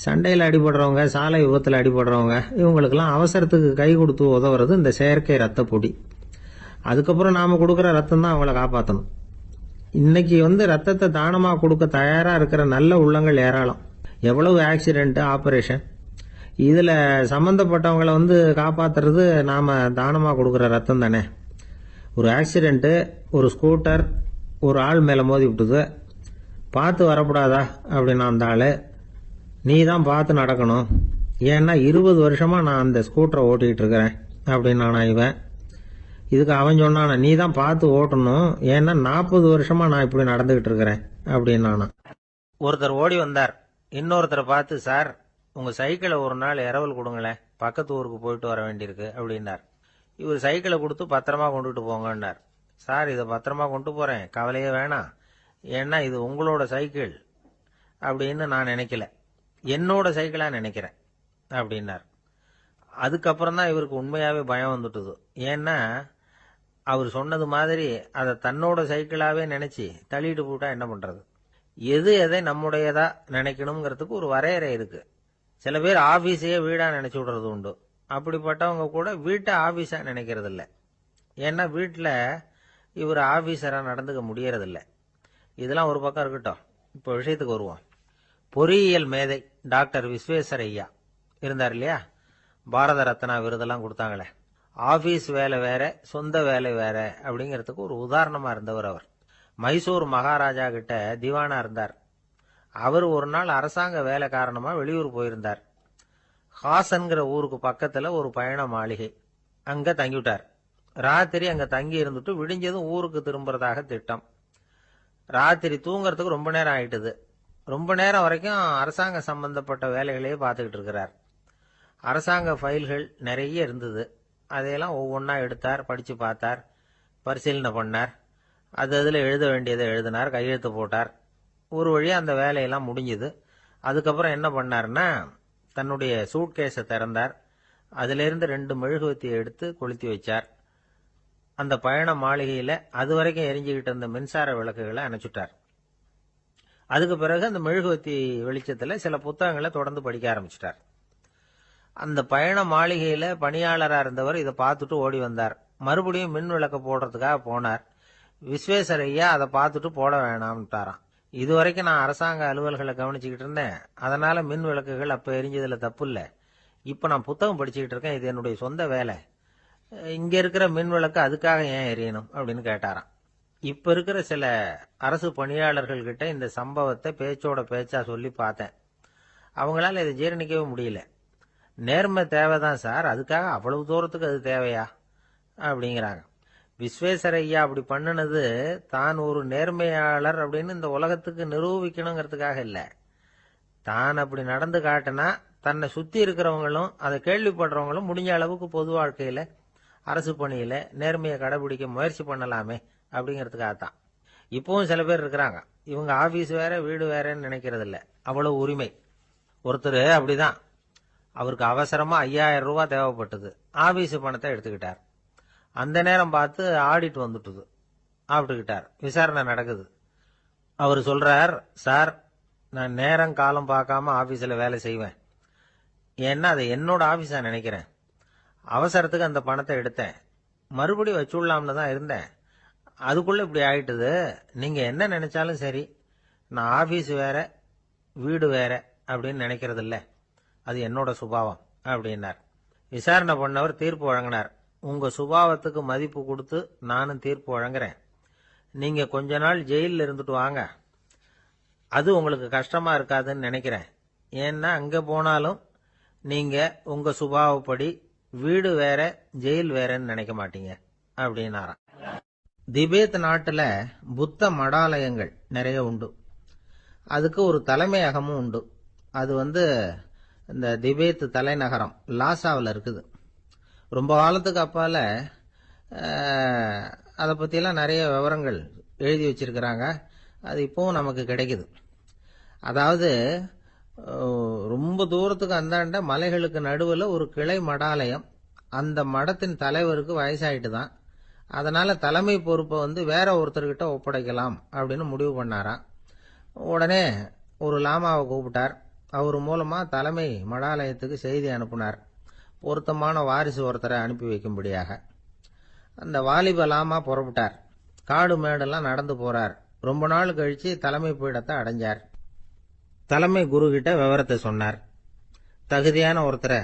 சண்டையில் அடிபடுறவங்க, சாலை விபத்தில் அடிபடுறவங்க, இவங்களுக்கெல்லாம் அவசரத்துக்கு கை கொடுத்து உதவுறது இந்த செயற்கை ரத்த பொடி. அதுக்கப்புறம் நாம் கொடுக்குற ரத்தம் தான் அவங்கள காப்பாற்றணும். இன்னைக்கு ரத்தத்தை தானமாக கொடுக்க தயாராக இருக்கிற நல்ல உள்ளங்கள் ஏராளம். எவ்வளவு ஆக்சிடென்ட், ஆப்ரேஷன், இதில் சம்மந்தப்பட்டவங்களை காப்பாற்றுறது நாம் தானமாக கொடுக்குற ரத்தம் தானே. ஒரு ஆக்சிடென்ட்டு, ஒரு ஸ்கூட்டர் ஒரு ஆள் மேலே மோதி விட்டுது. பார்த்து வரக்கூடாதா அப்படின்னா அந்த ஆள், நீ தான் பார்த்து நடக்கணும், ஏன்னா 20 வருஷமாக நான் அந்த ஸ்கூட்டரை ஓட்டிகிட்டு இருக்கிறேன் அப்படின்னானா இவன். இதுக்கு அவன் சொன்னானா, நீ தான் பார்த்து ஓட்டணும், ஏன்னா 40 வருஷமாக நான் இப்படி நடந்துகிட்டு இருக்கிறேன் அப்படின்னானா. ஒருத்தர் ஓடி வந்தார், இன்னொருத்தரை பார்த்து, சார் உங்கள் சைக்கிளை ஒரு நாள் இரவல் கொடுங்களேன், பக்கத்து ஊருக்கு போயிட்டு வர வேண்டியிருக்கு அப்படின்னார். இவர் சைக்கிளை கொடுத்து பத்திரமா கொண்டுட்டு போங்கன்னார். சார் இதை பத்திரமா கொண்டு போகிறேன், கவலையே வேணாம், ஏன்னா இது உங்களோட சைக்கிள் அப்படின்னு நான் நினைக்கல, என்னோட சைக்கிளாக நினைக்கிறேன் அப்படின்னார். அதுக்கப்புறம் தான் இவருக்கு உண்மையாகவே பயம் வந்துட்டுது. ஏன்னா அவர் சொன்னது மாதிரி அதை தன்னோட சைக்கிளாகவே நினச்சி தள்ளிட்டு போட்டா என்ன பண்ணுறது. எது எதை நம்முடையதா நினைக்கணுங்கிறதுக்கு ஒரு வரையறை இருக்கு. சில பேர் ஆஃபீஸையே வீடாக நினச்சி விடுறது உண்டு. அப்படிப்பட்டவங்க கூட வீட்டை ஆஃபீஸாக நினைக்கிறது இல்லை. ஏன்னா வீட்டில் இவர் ஆஃபீஸராக நடந்துக்க முடியறதில்லை. இதெல்லாம் ஒரு பக்கம் இருக்கட்டும், இப்போ விஷயத்துக்கு வருவோம். பொறியியல் மேதை டாக்டர் விஸ்வேஸ்வரய்யா இருந்தார் இல்லையா, பாரத ரத்னா விருதெல்லாம் கொடுத்தாங்களே. ஆஃபீஸ் வேலை வேற, சொந்த வேலை வேற அப்படிங்கிறதுக்கு ஒரு உதாரணமாக இருந்தவர் அவர். மைசூர் மகாராஜா கிட்ட திவானா இருந்தார். அவர் ஒரு நாள் அரசாங்க வேலை காரணமாக வெளியூர் போயிருந்தார். ஹாசன்கிற ஊருக்கு பக்கத்தில் ஒரு பயண மாளிகை, அங்கே தங்கிவிட்டார். ராத்திரி அங்கே தங்கி இருந்துட்டு விடிஞ்சதும் ஊருக்கு திரும்புறதாக திட்டம். ராத்திரி தூங்குறதுக்கு ரொம்ப நேரம் ஆயிட்டுது. ரொம்ப நேரம் வரைக்கும் அரசாங்க சம்பந்தப்பட்ட வேலைகளையே பார்த்துக்கிட்டு இருக்கிறார். அரசாங்க ஃபைல்கள் நிறைய இருந்தது. அதையெல்லாம் ஒவ்வொன்றா எடுத்தார், படித்து பார்த்தார், பரிசீலனை பண்ணார். அதில் எழுத வேண்டியதை எழுதினார், கையெழுத்து போட்டார். ஒரு வழியாக அந்த வேலையெல்லாம் முடிஞ்சுது. அதுக்கப்புறம் என்ன பண்ணார்னா, தன்னுடைய சூட்கேஸை திறந்தார். அதிலிருந்து 2 மெழுகுவத்தியை எடுத்து கொளுத்தி வச்சார். அந்த பயண மாளிகையில் அது வரைக்கும் எரிஞ்சுக்கிட்டு இருந்த மின்சார விளக்குகளை அணைச்சுட்டார். அதுக்கு பிறகு அந்த மெழுகுவத்தி வெளிச்சத்தில் சில புத்தகங்களை தொடர்ந்து படிக்க ஆரம்பிச்சிட்டார். அந்த பயண மாளிகையில் பணியாளராக இருந்தவர் இதை பார்த்துட்டு ஓடி வந்தார். மறுபடியும் மின் விளக்க போடுறதுக்காக போனார். விஸ்வேஸ்வரய்யா அதை பார்த்துட்டு போட வேணாம்ட்டாராம். இதுவரைக்கும் நான் அரசாங்க அலுவல்களை கவனிச்சுக்கிட்டு இருந்தேன், அதனால மின் விளக்குகள் அப்போ எரிஞ்சதில் தப்பு இல்லை. இப்போ நான் புத்தகம் படிச்சுக்கிட்டு இருக்கேன், இது என்னுடைய சொந்த வேலை, இங்கே இருக்கிற மின் விளக்கு அதுக்காக ஏன் எரியணும் அப்படின்னு கேட்டாராம். இப்போ இருக்கிற சில அரசு பணியாளர்கள் கிட்ட இந்த சம்பவத்தை பேச்சோட பேச்சா சொல்லி பார்த்தேன். அவங்களால இதை ஜீரணிக்கவே முடியல. நேர்மை தேவைதான் சார், அதுக்காக அவ்வளவு தூரத்துக்கு அது தேவையா அப்படிங்கிறாங்க. விஸ்வேஸ்வரய்யா அப்படி பண்ணினது தான் ஒரு நேர்மையாளர் அப்படின்னு இந்த உலகத்துக்கு நிரூபிக்கணுங்கிறதுக்காக இல்லை. தான் அப்படி நடந்து காட்டினா தன்னை சுற்றி இருக்கிறவங்களும் அதை கேள்விப்படுறவங்களும் முடிஞ்ச அளவுக்கு பொது வாழ்க்கையில், அரசு பணியில் நேர்மையை கடைபிடிக்க முயற்சி பண்ணலாமே அப்படிங்கிறதுக்காகத்தான். இப்பவும் சில பேர் இருக்கிறாங்க, இவங்க ஆஃபீஸ் வேற வீடு வேறன்னு நினைக்கிறது இல்லை, அவ்வளவு உரிமை. ஒருத்தர் அப்படிதான், அவருக்கு அவசரமா 5000 ரூபாய் தேவைப்பட்டது. ஆபீஸ் பணத்தை எடுத்துக்கிட்டார். அந்த நேரம் பார்த்து ஆடிட் வந்துட்டுது. ஆப்பிட்டுக்கிட்டார். விசாரணை நடக்குது. அவர் சொல்றார், சார் நான் நேரம் காலம் பார்க்காம ஆபீஸில் வேலை செய்வேன், ஏன்னா அதை என்னோட ஆபீஸா நினைக்கிறேன். அவசரத்துக்கு அந்த பணத்தை எடுத்தேன், மறுபடியும் வச்சுடலாம்னு தான் இருந்தேன், அதுக்குள்ள இப்படி ஆயிட்டுது. நீங்க என்ன நினைச்சாலும் சரி, நான் ஆபீஸ் வேற வீடு வேற அப்படின்னு நினைக்கிறது இல்லை, அது என்னோட சுபாவம் அப்படின்னார். விசாரணை பண்ணவர் தீர்ப்பு வழங்கினார். உங்க சுபாவத்துக்கு மதிப்பு கொடுத்து நானும் தீர்ப்பு வழங்குறேன். நீங்க கொஞ்ச நாள் ஜெயிலில் இருந்துட்டு வாங்க, அது உங்களுக்கு கஷ்டமா இருக்காதுன்னு நினைக்கிறேன். ஏன்னா அங்க போனாலும் நீங்க உங்க சுபாவப்படி வீடு வேற ஜெயில் வேறன்னு நினைக்க மாட்டீங்க அப்படின்னாராம். திபேத் நாட்டுல புத்த மடாலயங்கள் நிறைய உண்டு. அதுக்கு ஒரு தலைமையகமும் உண்டு. அது இந்த திபேத் தலைநகரம் லாசாவில் இருக்குது. ரொம்ப காலத்துக்கு அப்பால அதை பற்றியெல்லாம் நிறைய விவரங்கள் எழுதி வச்சிருக்கிறாங்க. அது இப்போவும் நமக்கு கிடைக்குது. அதாவது ரொம்ப தூரத்துக்கு அந்தாண்ட மலைகளுக்கு நடுவில் ஒரு கிளை மடாலயம். அந்த மடத்தின் தலைவருக்கு வயசாயிட்டு தான். அதனால தலைமை பொறுப்பை வேற ஒருத்தர்கிட்ட ஒப்படைக்கலாம் அப்படின்னு முடிவு பண்ணாராம். உடனே ஒரு லாமாவை கூப்பிட்டார். அவர் மூலமா தலைமை மடாலயத்துக்கு செய்தி அனுப்புனார், பொருத்தமான வாரிசு ஒருத்தரை அனுப்பி வைக்கும்படியாக. அந்த வாலிப லாமா புறப்பட்டார். காடு மேடெல்லாம் நடந்து போறார். ரொம்ப நாள் கழிச்சு தலைமை பீடத்தை அடைஞ்சார். தலைமை குரு கிட்ட விவரத்தை சொன்னார். தகுதியான ஒருத்தரை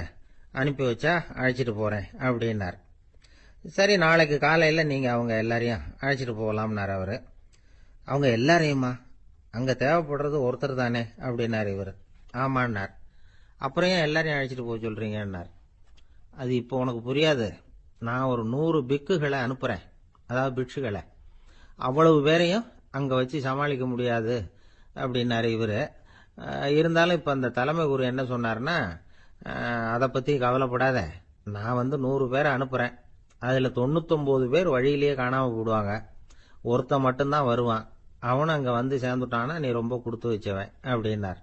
அனுப்பி வச்சா அழைச்சிட்டு போறேன் அப்படின்னார். சரி, நாளைக்கு காலையில் நீங்க அவங்க எல்லாரையும் அழைச்சிட்டு போகலாம்னார் அவரு. அவங்க எல்லாரையுமா? அங்க தேவைப்படுறது ஒருத்தர் தானே அப்படின்னார் இவர். ஆமான்னார். அப்புறம் ஏன் எல்லாரையும் அழைச்சிட்டு போக சொல்றீங்கன்னார். அது இப்போ உனக்கு புரியாது. நான் ஒரு 100 பிக்குகளை அனுப்புறேன், அதாவது பிட்சுகளை. அவ்வளவு பேரையும் அங்க வச்சு சமாளிக்க முடியாது அப்படின்னாரு இவரு. இருந்தாலும் இப்ப அந்த தலைமை குரு என்ன சொன்னார்னா, அதை பத்தி கவலைப்படாத, நான் 100 பேரை அனுப்புறேன். அதுல 99 பேர் வழியிலேயே காணாம போடுவாங்க, ஒருத்தன் மட்டும்தான் வருவான். அவனும் அங்க சேர்ந்துட்டானா நீ ரொம்ப கொடுத்து வச்சவன் அப்படின்னார்.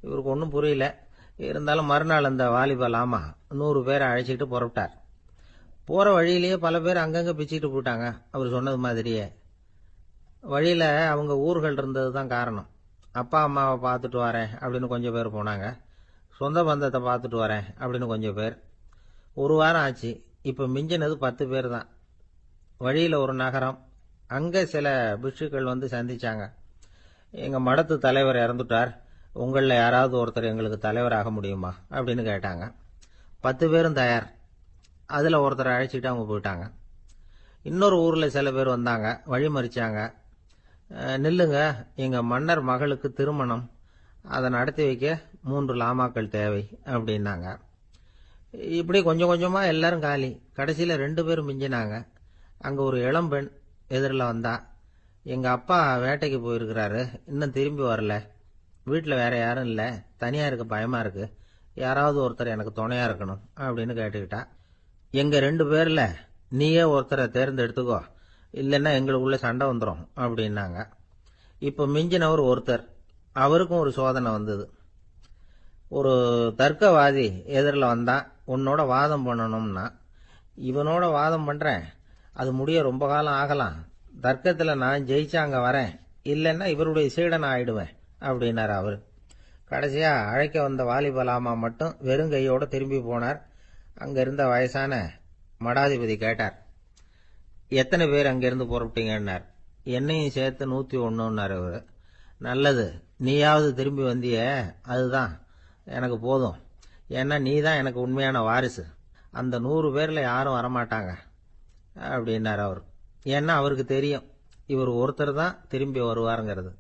இவருக்கு ஒன்றும் புரியல. இருந்தாலும் மறுநாள் அந்த வாலிப லாமா 100 பேரை அழைச்சிட்டு புறப்பட்டார். போற வழியிலேயே பல பேர் அங்கங்க பிச்சுட்டு போயிட்டாங்க. அவர் சொன்னது மாதிரியே வழியில அவங்க ஊர்கள் இருந்தது தான் காரணம். அப்பா அம்மாவை பார்த்துட்டு வரேன் அப்படின்னு கொஞ்சம் பேர் போனாங்க. சொந்த பந்தத்தை பார்த்துட்டு வரேன் அப்படின்னு கொஞ்சம் பேர். ஒரு வாரம் ஆச்சு. இப்ப மிஞ்சினது 10 பேர் தான். வழியில ஒரு நகரம். அங்க சில பிட்சுக்கள் சந்திச்சாங்க. எங்க மடத்து தலைவர் இறந்துட்டார், உங்கள யாராவது ஒருத்தர் எங்களுக்கு தலைவராக முடியுமா அப்படின்னு கேட்டாங்க. 10 பேரும் தயார். அதுல ஒருத்தரை அழைச்சிட்டு அவங்க போயிட்டாங்க. இன்னொரு ஊர்ல சில பேர் வந்தாங்க, வழி மறிச்சாங்க. நில்லுங்க, எங்க மன்னர் மகளுக்கு திருமணம், அதை நடத்தி வைக்க 3 லாமாக்கள் தேவை அப்படின்னாங்க. இப்படி கொஞ்சம் கொஞ்சமா எல்லாரும் காலி. கடைசியில 2 பேரும் மிஞ்சினாங்க. அங்க ஒரு இளம்பெண் எதிரில் வந்தா. எங்க அப்பா வேட்டைக்கு போயிருக்கிறாரு, இன்னும் திரும்பி வரல. வீட்டுல வேற யாரும் இல்ல, தனியா இருக்க பயமா இருக்கு, யாராவது ஒருத்தர் எனக்கு துணையா இருக்கணும் அப்படின்னு கேட்டுக்கிட்டா. எங்க 2 பேர்ல நீயே ஒருத்தரை தேர்ந்தெடுத்துக்கோ, இல்லைன்னா எங்களுக்குள்ள சண்டை வந்துடும் அப்படின்னாங்க. இப்ப மிஞ்சினவர் ஒருத்தர். அவருக்கும் ஒரு சோதனை வந்தது. ஒரு தர்க்கவாதி எதிரில் வந்தா, உன்னோட வாதம் பண்ணணும்னா. இவனோட வாதம் பண்றேன், அது முடிய ரொம்ப காலம் ஆகலாம். தர்க்கத்துல நான் ஜெயிச்சா அங்க வரேன், இல்லைன்னா இவருடைய சீடனை ஆயிடுவேன் அப்படின்னார் அவரு. கடைசியா அழைக்க வந்த வாலிபலாமா மட்டும் வெறும் கையோட திரும்பி போனார். அங்க இருந்த வயசான மடாதிபதி கேட்டார், எத்தனை பேர் அங்கிருந்து புறப்பட்டீங்கன்னார். என்னையும் சேர்த்து 101ன்னார் அவரு. நல்லது, நீயாவது திரும்பி வந்திய, அதுதான் எனக்கு போதும். ஏன்னா நீ தான் எனக்கு உண்மையான வாரிசு. அந்த 100 பேர்ல யாரும் வரமாட்டாங்க அப்படின்னார் அவர். ஏன்னா அவருக்கு தெரியும் இவர் ஒருத்தர் தான் திரும்பி வருவாருங்கிறது.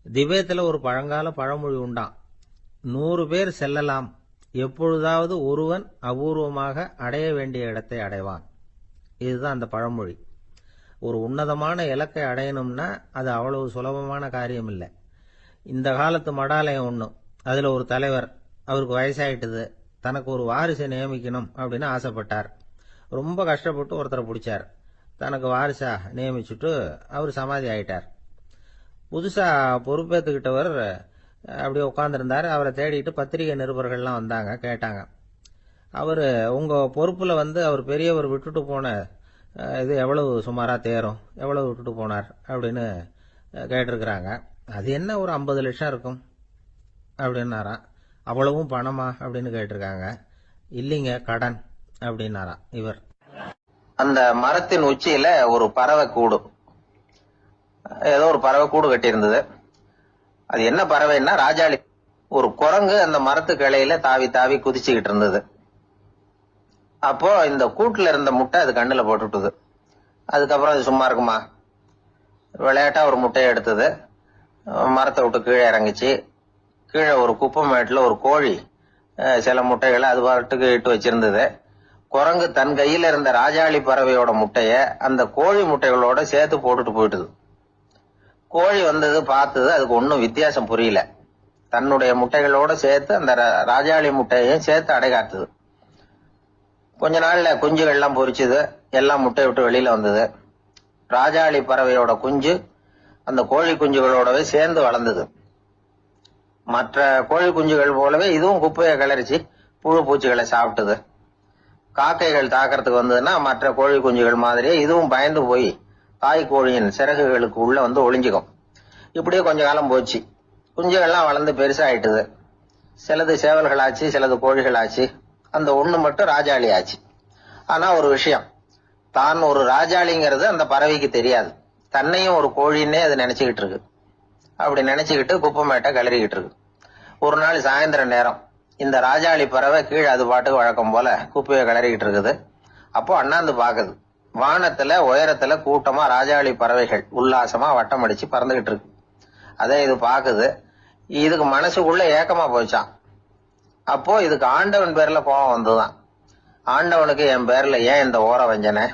திபேத்துல ஒரு பழங்கால பழமொழி உண்டாம், 100 பேர் செல்லலாம், எப்பொழுதாவது ஒருவன் அபூர்வமாக அடைய வேண்டிய இடத்தை அடைவான். இதுதான் அந்த பழமொழி. ஒரு உன்னதமான இலக்கை அடையணும்னா அது அவ்வளவு சுலபமான காரியம் இல்லை. இந்த காலத்து மடாலயம் ஒண்ணு, அதுல ஒரு தலைவர், அவருக்கு வயசாயிட்டது, தனக்கு ஒரு வாரிசை நியமிக்கணும் அப்படின்னு ஆசைப்பட்டார். ரொம்ப கஷ்டப்பட்டு ஒருத்தரை பிடிச்சார். தனக்கு வாரிசா நியமிச்சுட்டு அவர் சமாதி ஆயிட்டார். புதுசா பொறுப்பேற்றுக்கிட்டவர் அப்படியே உட்கார்ந்துருந்தார். அவரை தேடிட்டு பத்திரிகை நிருபர்கள்லாம் வந்தாங்க, கேட்டாங்க. அவரு உங்க பொறுப்புல அவர் பெரியவர் விட்டுட்டு போன இது எவ்வளவு சுமாரா தேரும், எவ்வளவு விட்டுட்டு போனார் அப்படின்னு கேட்டிருக்கிறாங்க. அது என்ன ஒரு 50 லட்சம் இருக்கும் அப்படின்னாராம். அவ்வளவும் பணமா அப்படின்னு கேட்டிருக்காங்க. இல்லைங்க, கடன் அப்படின்னாராம் இவர். அந்த மரத்தின் உச்சியில ஒரு பறவை கூடு, ஏதோ ஒரு பறவை கூடு கட்டி இருந்தது. அது என்ன பறவைன்னா ராஜாளி. ஒரு குரங்கு அந்த மரத்து கிளையில தாவி தாவி குதிச்சுக்கிட்டு இருந்தது. அப்போ இந்த கூட்டுல இருந்த முட்டை அது கண்ணுல போட்டுட்டுது. அதுக்கப்புறம் அது சும்மா இருக்குமா? விளையாட்டா ஒரு முட்டையை எடுத்தது, மரத்தை விட்டு கீழே இறங்குச்சு. கீழே ஒரு குப்பை மேட்டில் ஒரு கோழி சில முட்டைகளை அது பாட்டுக்கு இட்டு வச்சிருந்தது. குரங்கு தன் கையில இருந்த ராஜாளி பறவையோட முட்டைய அந்த கோழி முட்டைகளோட சேர்த்து போட்டுட்டு போயிட்டுது. கோழி வந்தது, பார்த்தது, அதுக்கு ஒன்னும் வித்தியாசம் புரியல. தன்னுடைய முட்டைகளோட சேர்த்து அந்த ராஜாளி முட்டையையும் சேர்த்து அடைகாத்துது. கொஞ்ச நாள்ல குஞ்சுகள் எல்லாம் பொரிச்சுது, எல்லாம் முட்டையை விட்டு வெளியில வந்தது. ராஜாளி பறவையோட குஞ்சு அந்த கோழி குஞ்சுகளோடவே சேர்ந்து வளர்ந்தது. மற்ற கோழி குஞ்சுகள் போலவே இதுவும் குப்பையை கிளறிச்சு புழு பூச்சிகளை சாப்பிட்டது. காக்கைகள் தாக்கிறதுக்கு வந்ததுன்னா மற்ற கோழி குஞ்சுகள் மாதிரியே இதுவும் பயந்து போய் தாய் கோழியின் சிறகுகளுக்கு உள்ள வந்து ஒளிஞ்சுக்கும். இப்படியே கொஞ்ச காலம் போச்சு. குஞ்சுகள்லாம் வளர்ந்து பெருசாயிட்டுது. சிலது சேவல்கள் ஆச்சு, சிலது கோழிகள் ஆச்சு. அந்த ஒண்ணு மட்டும் ராஜாளி ஆச்சு. ஆனா ஒரு விஷயம், தான் ஒரு ராஜாளிங்கிறது அந்த பறவைக்கு தெரியாது. தன்னையும் ஒரு கோழின்னே அது நினைச்சுக்கிட்டு இருக்கு. அப்படி நினைச்சுக்கிட்டு குப்பை மேட்டை கிளறிக்கிட்டு இருக்கு. ஒரு நாள் சாயந்தர நேரம் இந்த ராஜாளி பறவை கீழே அது பாட்டுக்கு வழக்கம் போல குப்பையை கிளறிக்கிட்டு இருக்குது. அப்போ அண்ணாந்து பாக்குது. வானத்துல உயரத்துல கூட்டமா ராஜாளி பறவைகள் உல்லாசமா வட்டம் அடிச்சு பறந்துகிட்டு இருக்கு. அதே இது பாக்குது. இதுக்கு மனசுக்குள்ள ஏக்கமா போச்சான். அப்போ இதுக்கு ஆண்டவன் பேர்ல கோபம் வந்துதான். ஆண்டவனுக்கு என் பேர்ல ஏன் இந்த ஓர வஞ்சனை?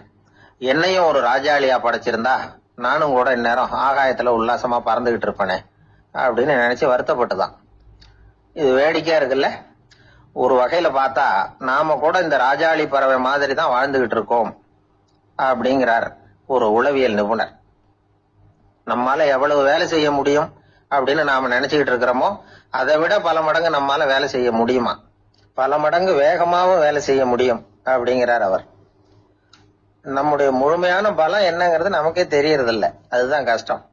என்னையும் ஒரு ராஜாளியா படைச்சிருந்தா நானும் கூட இந்நேரம் ஆகாயத்துல உல்லாசமா பறந்துகிட்டு இருப்பேனே அப்படின்னு நினைச்சு வருத்தப்பட்டுதான். இது வேடிக்கையா இருக்குல்ல? ஒரு வகையில பார்த்தா நாம கூட இந்த ராஜாளி பறவை மாதிரி தான் வாழ்ந்துகிட்டு இருக்கோம் அப்படிங்கிறார் ஒரு உளவியல் நிபுணர். நம்மால எவ்வளவு வேலை செய்ய முடியும் அப்படின்னு நாம நினைச்சுக்கிட்டு இருக்கிறோமோ அதை விட பல மடங்கு நம்மால வேலை செய்ய முடியுமா, பல மடங்கு வேகமாவும் வேலை செய்ய முடியும் அப்படிங்கிறார் அவர். நம்முடைய முழுமையான பலம் என்னங்கிறது நமக்கே தெரியறதில்ல. அதுதான் கஷ்டம்.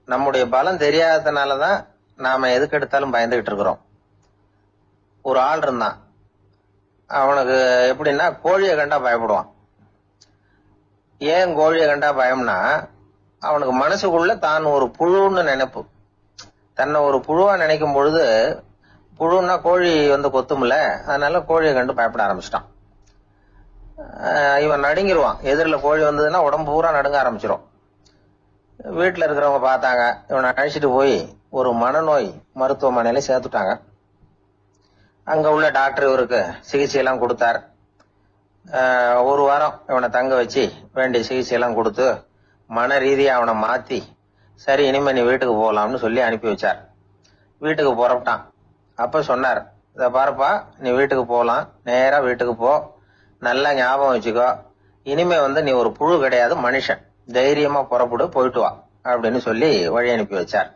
நம்முடைய பலம் தெரியாததுனாலதான் நாம எதுக்கு எடுத்தாலும் பயந்துகிட்டு இருக்கிறோம். ஒரு ஆள் இருந்தான். அவனுக்கு எப்படின்னா கோழியை கண்டா பயப்படுவான். ஏன் கோழியை கண்டா பயம்னா, அவனுக்கு மனசுக்குள்ள தான் ஒரு புழுன்னு நினைப்பு. தன்னை ஒரு புழுவா நினைக்கும் பொழுது, புழுன்னா கோழி வந்து கொத்தும்ல, அதனால கோழியை கண்டு பயப்பட ஆரம்பிச்சிட்டான். இவன் நடுங்கிருவான். எதிரில் கோழி வந்ததுன்னா உடம்பு பூரா நடுங்க ஆரம்பிச்சிடும். வீட்டுல இருக்கிறவங்க பார்த்தாங்க. இவனை அழைச்சிட்டு போய் ஒரு மனநோய் மருத்துவமனையில சேர்த்துட்டாங்க. அங்க உள்ள டாக்டர் இவருக்கு சிகிச்சை எல்லாம் கொடுத்தார். ஒரு வாரம் இவனை தங்க வச்சு வேண்டிய சிகிச்சை எல்லாம் கொடுத்து மன ரீதியா அவனை மாத்தி, சரி இனிமே நீ வீட்டுக்கு போகலாம்னு சொல்லி அனுப்பி வச்சார். வீட்டுக்கு புறப்பட்டான். அப்ப சொன்னார், இத பாருப்பா, நீ வீட்டுக்கு போகலாம், நேரா வீட்டுக்கு போ, நல்லா ஞாபகம் வச்சுக்கோ, இனிமே வந்து நீ ஒரு புழு கிடையாது, மனுஷன், தைரியமா புறப்படு, போயிட்டு வா அப்படின்னு சொல்லி வழி அனுப்பி வச்சார்.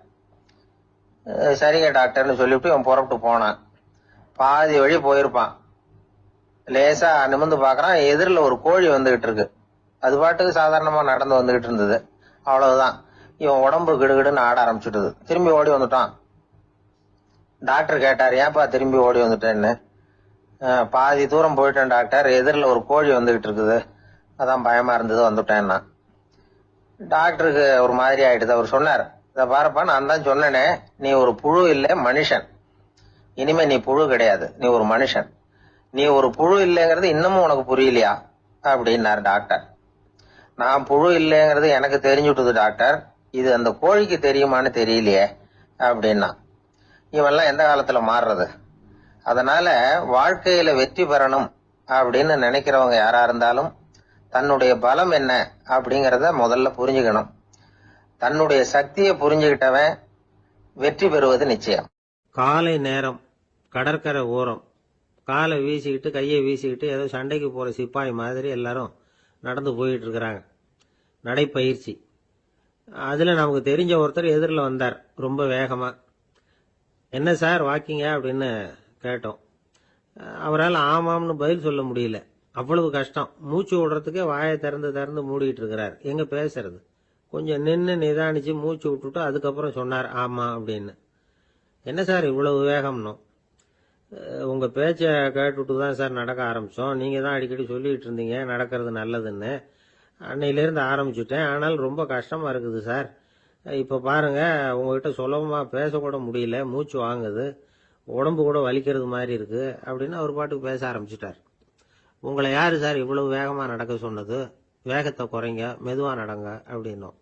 சரிங்க டாக்டர்னு சொல்லிவிட்டு இவன் புறப்பட்டு போனான். பாதி வழி போயிருப்பான். லேசா நிமிர்ந்து பாக்குறான், எதிரில் ஒரு கோழி வந்துகிட்டு இருக்கு. அது பாட்டுக்கு சாதாரணமா நடந்து வந்துகிட்டு இருந்தது. அவ்வளவுதான், இவன் உடம்பு கிடுகிடுன்னு ஆட ஆரம்பிச்சுட்டது. திரும்பி ஓடி வந்துட்டான். டாக்டர் கேட்டார், ஏன்பா திரும்பி ஓடி வந்துட்டேன்னு. பாதி தூரம் போயிட்டேன் டாக்டர், எதிரில் ஒரு கோழி வந்துகிட்டு இருக்குது, அதான் பயமா இருந்தது வந்துட்டேன்னா. டாக்டருக்கு ஒரு மாதிரி ஆயிடுது. அவர் சொன்னார், இத பாருப்பா, நான் தான் சொன்னேனே, நீ ஒரு புழு இல்ல, மனுஷன். இனிமே நீ புழு கிடையாது, நீ ஒரு மனுஷன். நீ ஒரு புழு இல்லைங்கிறது இன்னமும் உனக்கு புரியலையா அப்படின்னாரு டாக்டர். நான் புழு இல்லைங்கிறது எனக்கு தெரிஞ்சுட்டுது டாக்டர், இது அந்த கோழிக்கு தெரியுமான்னு தெரியலையே அப்படின்னா. இவெல்லாம் எந்த காலத்துல மாறுறது? அதனால வாழ்க்கையில வெற்றி பெறணும் அப்படின்னு நினைக்கிறவங்க யாரா இருந்தாலும் தன்னுடைய பலம் என்ன அப்படிங்கறத முதல்ல புரிஞ்சுக்கணும். தன்னுடைய சக்தியை புரிஞ்சுக்கிட்டவன் வெற்றி பெறுவது நிச்சயம். காலை நேரம், கடற்கரை ஓரம், காலை வீசிக்கிட்டு கையை வீசிக்கிட்டு ஏதோ சண்டைக்கு போற சிப்பாய் மாதிரி எல்லாரும் நடந்து போயிட்டு இருக்கிறாங்க. நடைப்பயிற்சி. அதுல நமக்கு தெரிஞ்ச ஒருத்தர் எதிரில் வந்தார் ரொம்ப வேகமா. என்ன சார் வாக்கிங்க அப்படின்னு கேட்டோம். அவரால் ஆமாம்னு பதில் சொல்ல முடியல. அவ்வளவு கஷ்டம். மூச்சு விடுறதுக்கே வாயை திறந்து திறந்து மூடிட்டு இருக்கிறார். எங்க பேசுறது? கொஞ்சம் நின்று நிதானிச்சு மூச்சு விட்டுட்டு அதுக்கப்புறம் சொன்னார் ஆமா அப்படின்னு. என்ன சார் இவ்வளவு வேகம்னோ? உங்க பேச்சை கேட்டுட்டு தான் சார் நடக்க ஆரம்பிச்சோம். நீங்க தான் அடிக்கடி சொல்லிட்டு இருந்தீங்க நடக்கிறது நல்லதுன்னு. அன்னையிலேருந்து ஆரம்பிச்சுட்டேன். ஆனால் ரொம்ப கஷ்டமா இருக்குது சார். இப்ப பாருங்க, உங்ககிட்ட சுலபமா பேசக்கூட முடியல, மூச்சு வாங்குது, உடம்பு கூட வலிக்கிறது மாதிரி இருக்கு அப்படின்னு அவர் பாட்டுக்கு பேச ஆரம்பிச்சுட்டார். உங்களை யாரு சார் இவ்வளவு வேகமா நடக்க சொன்னது? வேகத்தை குறைங்க, மெதுவா நடங்க அப்படின்னோம்.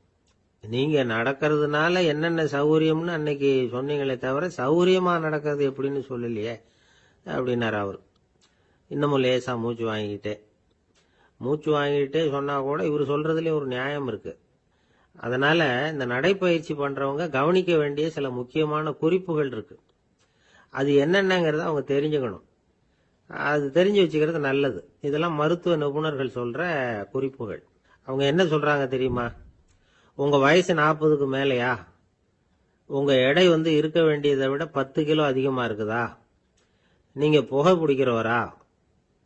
நீங்க நடக்கிறதுனால என்னென்ன சௌகரியம்னு அன்னைக்கு சொன்னீங்களே தவிர சௌகரியமா நடக்கிறது எப்படின்னு சொல்லலையே அப்படின்னாரு அவர். இன்னமும் லேசா மூச்சு வாங்கிட்டே சொன்னா கூட இவர் சொல்றதுலயும் ஒரு நியாயம் இருக்கு. அதனால இந்த நடைப்பயிற்சி பண்றவங்க கவனிக்க வேண்டிய சில முக்கியமான குறிப்புகள் இருக்கு. அது என்னென்னங்கிறத அவங்க தெரிஞ்சுக்கணும். அது தெரிஞ்சு வச்சுக்கிறது நல்லது. இதெல்லாம் மருத்துவ நிபுணர்கள் சொல்ற குறிப்புகள். அவங்க என்ன சொல்றாங்க தெரியுமா? உங்க வயசு 40க்கு மேலையா? உங்க எடை இருக்க வேண்டியதை விட 10 கிலோ அதிகமா இருக்குதா? நீங்க புகை பிடிக்கிறவரா?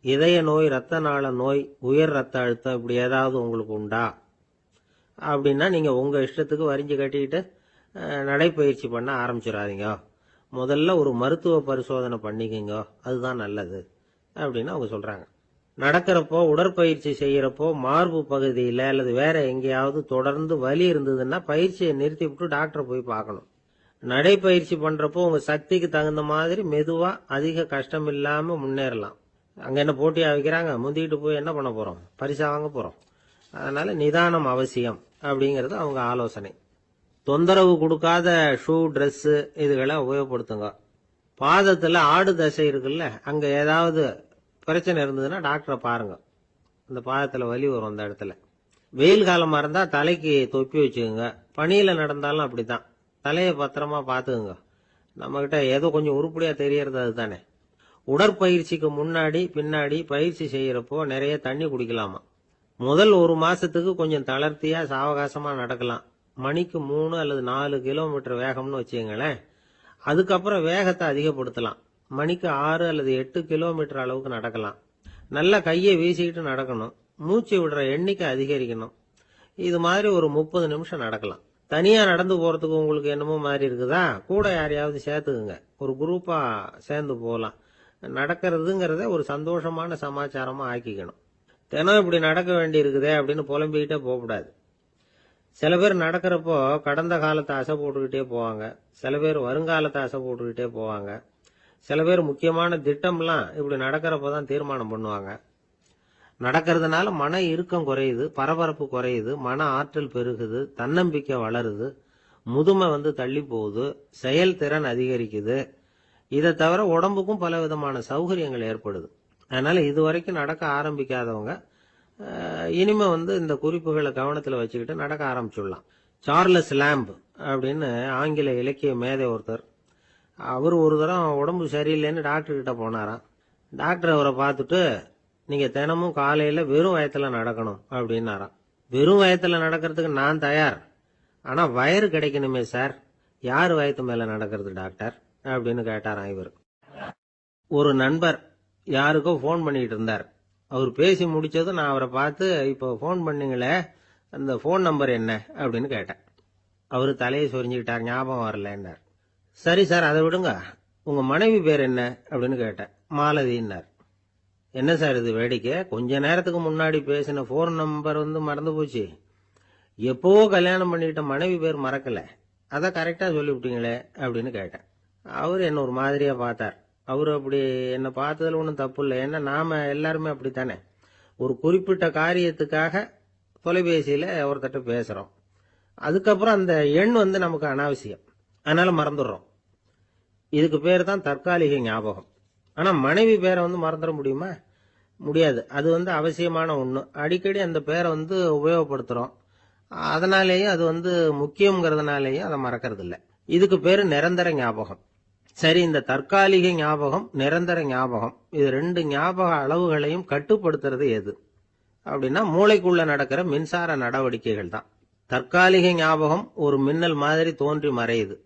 இதய நோய், ரத்த நாள நோய், உயர் ரத்த அழுத்தம் இப்படி ஏதாவது உங்களுக்கு உண்டா? அப்படின்னா நீங்க உங்க இஷ்டத்துக்கு வரிஞ்சு கட்டிக்கிட்டு நடைப்பயிற்சி பண்ண ஆரம்பிச்சிடாதீங்க. முதல்ல ஒரு மருத்துவ பரிசோதனை பண்ணிக்கங்க, அதுதான் நல்லது அப்படின்னு அவங்க சொல்றாங்க. நடக்கிறப்போ, உடற்பயிற்சி செய்யறப்போ மார்பு பகுதியில அல்லது வேற எங்கேயாவது தொடர்ந்து வலி இருந்ததுன்னா பயிற்சியை நிறுத்தி விட்டு டாக்டரை போய் பார்க்கணும். நடைப்பயிற்சி பண்றப்போ உங்க சக்திக்கு தகுந்த மாதிரி மெதுவா அதிக கஷ்டம் இல்லாம முன்னேறலாம். அங்க என்ன போட்டியா வைக்கிறாங்க? முந்திக்கிட்டு போய் என்ன பண்ண போறோம்? பரிசா வாங்க போறோம். அதனால நிதானம் அவசியம் அப்படிங்கிறது அவங்க ஆலோசனை. தொந்தரவு கொடுக்காத ஷூ, ட்ரெஸ் இதுகளை உபயோகப்படுத்துங்க. பாதத்துல ஆடு தசை இருக்குல்ல, அங்க ஏதாவது பிரச்சனை இருந்ததுன்னா டாக்டரை பாருங்க. இந்த பாதத்துல வலி வரும் அந்த இடத்துல. வெயில் காலமா இருந்தா தலைக்கு தொப்பி வச்சுக்கோங்க. பனியில நடந்தாலும் அப்படித்தான். தலையை பத்திரமா பாத்துக்குங்க. நம்ம கிட்ட ஏதோ கொஞ்சம் உருப்படியா தெரியறது அதுதானே. உடற்பயிற்சிக்கு முன்னாடி பின்னாடி பயிற்சி செய்யறப்போ நிறைய தண்ணி குடிக்கலாமா. முதல் 1 மாசத்துக்கு கொஞ்சம் தளர்த்தியா சாவகாசமா நடக்கலாம். மணிக்கு 3 அல்லது 4 கிலோமீட்டர் வேகம்னு வச்சுங்களேன். அதுக்கப்புறம் வேகத்தை அதிகப்படுத்தலாம். மணிக்கு 6 அல்லது 8 கிலோமீட்டர் அளவுக்கு நடக்கலாம். நல்லா கையை வீசிக்கிட்டு நடக்கணும். மூச்சு விடுற எண்ணிக்கை அதிகரிக்கணும். இது மாதிரி ஒரு 30 நிமிஷம் நடக்கலாம். தனியா நடந்து போறதுக்கு உங்களுக்கு என்னமோ மாதிரி இருக்குதா? கூட யாரையாவது சேர்த்துக்குங்க. ஒரு குரூப்பா சேர்ந்து போகலாம். நடக்கிறதுங்கிறத ஒரு சந்தோஷமான சமாச்சாரமா ஆக்கிக்கணும். தினம் இப்படி நடக்க வேண்டி இருக்குதே அப்படின்னு புலம்பிக்கிட்டே போகக்கூடாது. சில பேர் நடக்கிறப்போ கடந்த காலத்தை அசை போட்டுக்கிட்டே போவாங்க. சில பேர் வருங்காலத்தை அசை போட்டுக்கிட்டே போவாங்க. சில பேர் முக்கியமான திட்டம்லாம் இப்படி நடக்கிறப்பதான் தீர்மானம் பண்ணுவாங்க. நடக்கிறதுனால மன இறுக்கம் குறையுது, பரபரப்பு குறையுது, மன ஆற்றல் பெருகுது, தன்னம்பிக்கை வளருது, முதுமை தள்ளி போகுது, செயல்திறன் அதிகரிக்குது. இதை தவிர உடம்புக்கும் பல விதமான சௌகரியங்கள் ஏற்படுது. அதனால இதுவரைக்கும் நடக்க ஆரம்பிக்காதவங்க இனிமே இந்த குறிப்புகளை கவனத்தில் வச்சுக்கிட்டு நடக்க ஆரம்பிச்சுடலாம். சார்லஸ் லேம்ப் அப்படின்னு ஆங்கில இலக்கிய மேதை ஒருத்தர், அவர் ஒரு தரம் உடம்பு சரியில்லைன்னு டாக்டர் கிட்ட போனாராம். டாக்டர் அவரை பார்த்துட்டு, நீங்க தினமும் காலையில வெறும் வயத்துல நடக்கணும் அப்படின்னாராம். வெறும் வயத்துல நடக்கிறதுக்கு நான் தயார், ஆனா வயிறு கிடைக்கணுமே சார். யார் வயத்து மேல நடக்கிறது டாக்டர் அப்படின்னு கேட்டாராம் இவர். ஒரு நண்பர் யாருக்கோ போன் பண்ணிட்டு இருந்தார். அவர் பேசி முடிச்சதும் நான் அவரை பார்த்து, இப்போ போன் பண்ணீங்களே அந்த போன் நம்பர் என்ன அப்படின்னு கேட்டேன். அவரு தலையை சொரிஞ்சுக்கிட்டார். ஞாபகம் வரலன்னார். சரி சார், அதை விடுங்க, உங்க மனைவி பேர் என்ன அப்படின்னு கேட்டேன். மாலதின்னார். என்ன சார் இது வேடிக்கை? கொஞ்ச நேரத்துக்கு முன்னாடி பேசின போன் நம்பர் மறந்து போச்சு. எப்பவோ கல்யாணம் பண்ணிக்கிட்ட மனைவி பேர் மறக்கல, அதை கரெக்டா சொல்லிவிட்டீங்களே அப்படின்னு கேட்டேன். அவரு என்ன ஒரு மாதிரியா பார்த்தார். அவரு அப்படி என்ன பார்த்ததுல ஒன்றும் தப்பு இல்லை. ஏன்னா நாம எல்லாருமே அப்படித்தானே. ஒரு குறிப்பிட்ட காரியத்துக்காக தொலைபேசியில ஒருத்தட்ட பேசுறோம். அதுக்கப்புறம் அந்த எண் நமக்கு அனாவசியம், அதனால மறந்துடுறோம். இதுக்கு பேர் தான் தற்காலிக ஞாபகம். ஆனா மனைவி பேரை மறந்துட முடியுமா? முடியாது. அது அவசியமான ஒண்ணு. அடிக்கடி அந்த பேரை உபயோகப்படுத்துறோம். அதனாலேயும் அது முக்கியங்கிறதுனாலேயும் அதை மறக்கிறது இல்லை. இதுக்கு பேரு நிரந்தர ஞாபகம். சரி, இந்த தற்காலிக ஞாபகம், நிரந்தர ஞாபகம், இது 2 ஞாபக அளவுகளையும் கட்டுப்படுத்துறது எது அப்படின்னா மூளைக்குள்ள நடக்கிற மின்சார நடவடிக்கைகள் தான். தற்காலிக ஞாபகம் ஒரு மின்னல் மாதிரி தோன்றி மறையுது.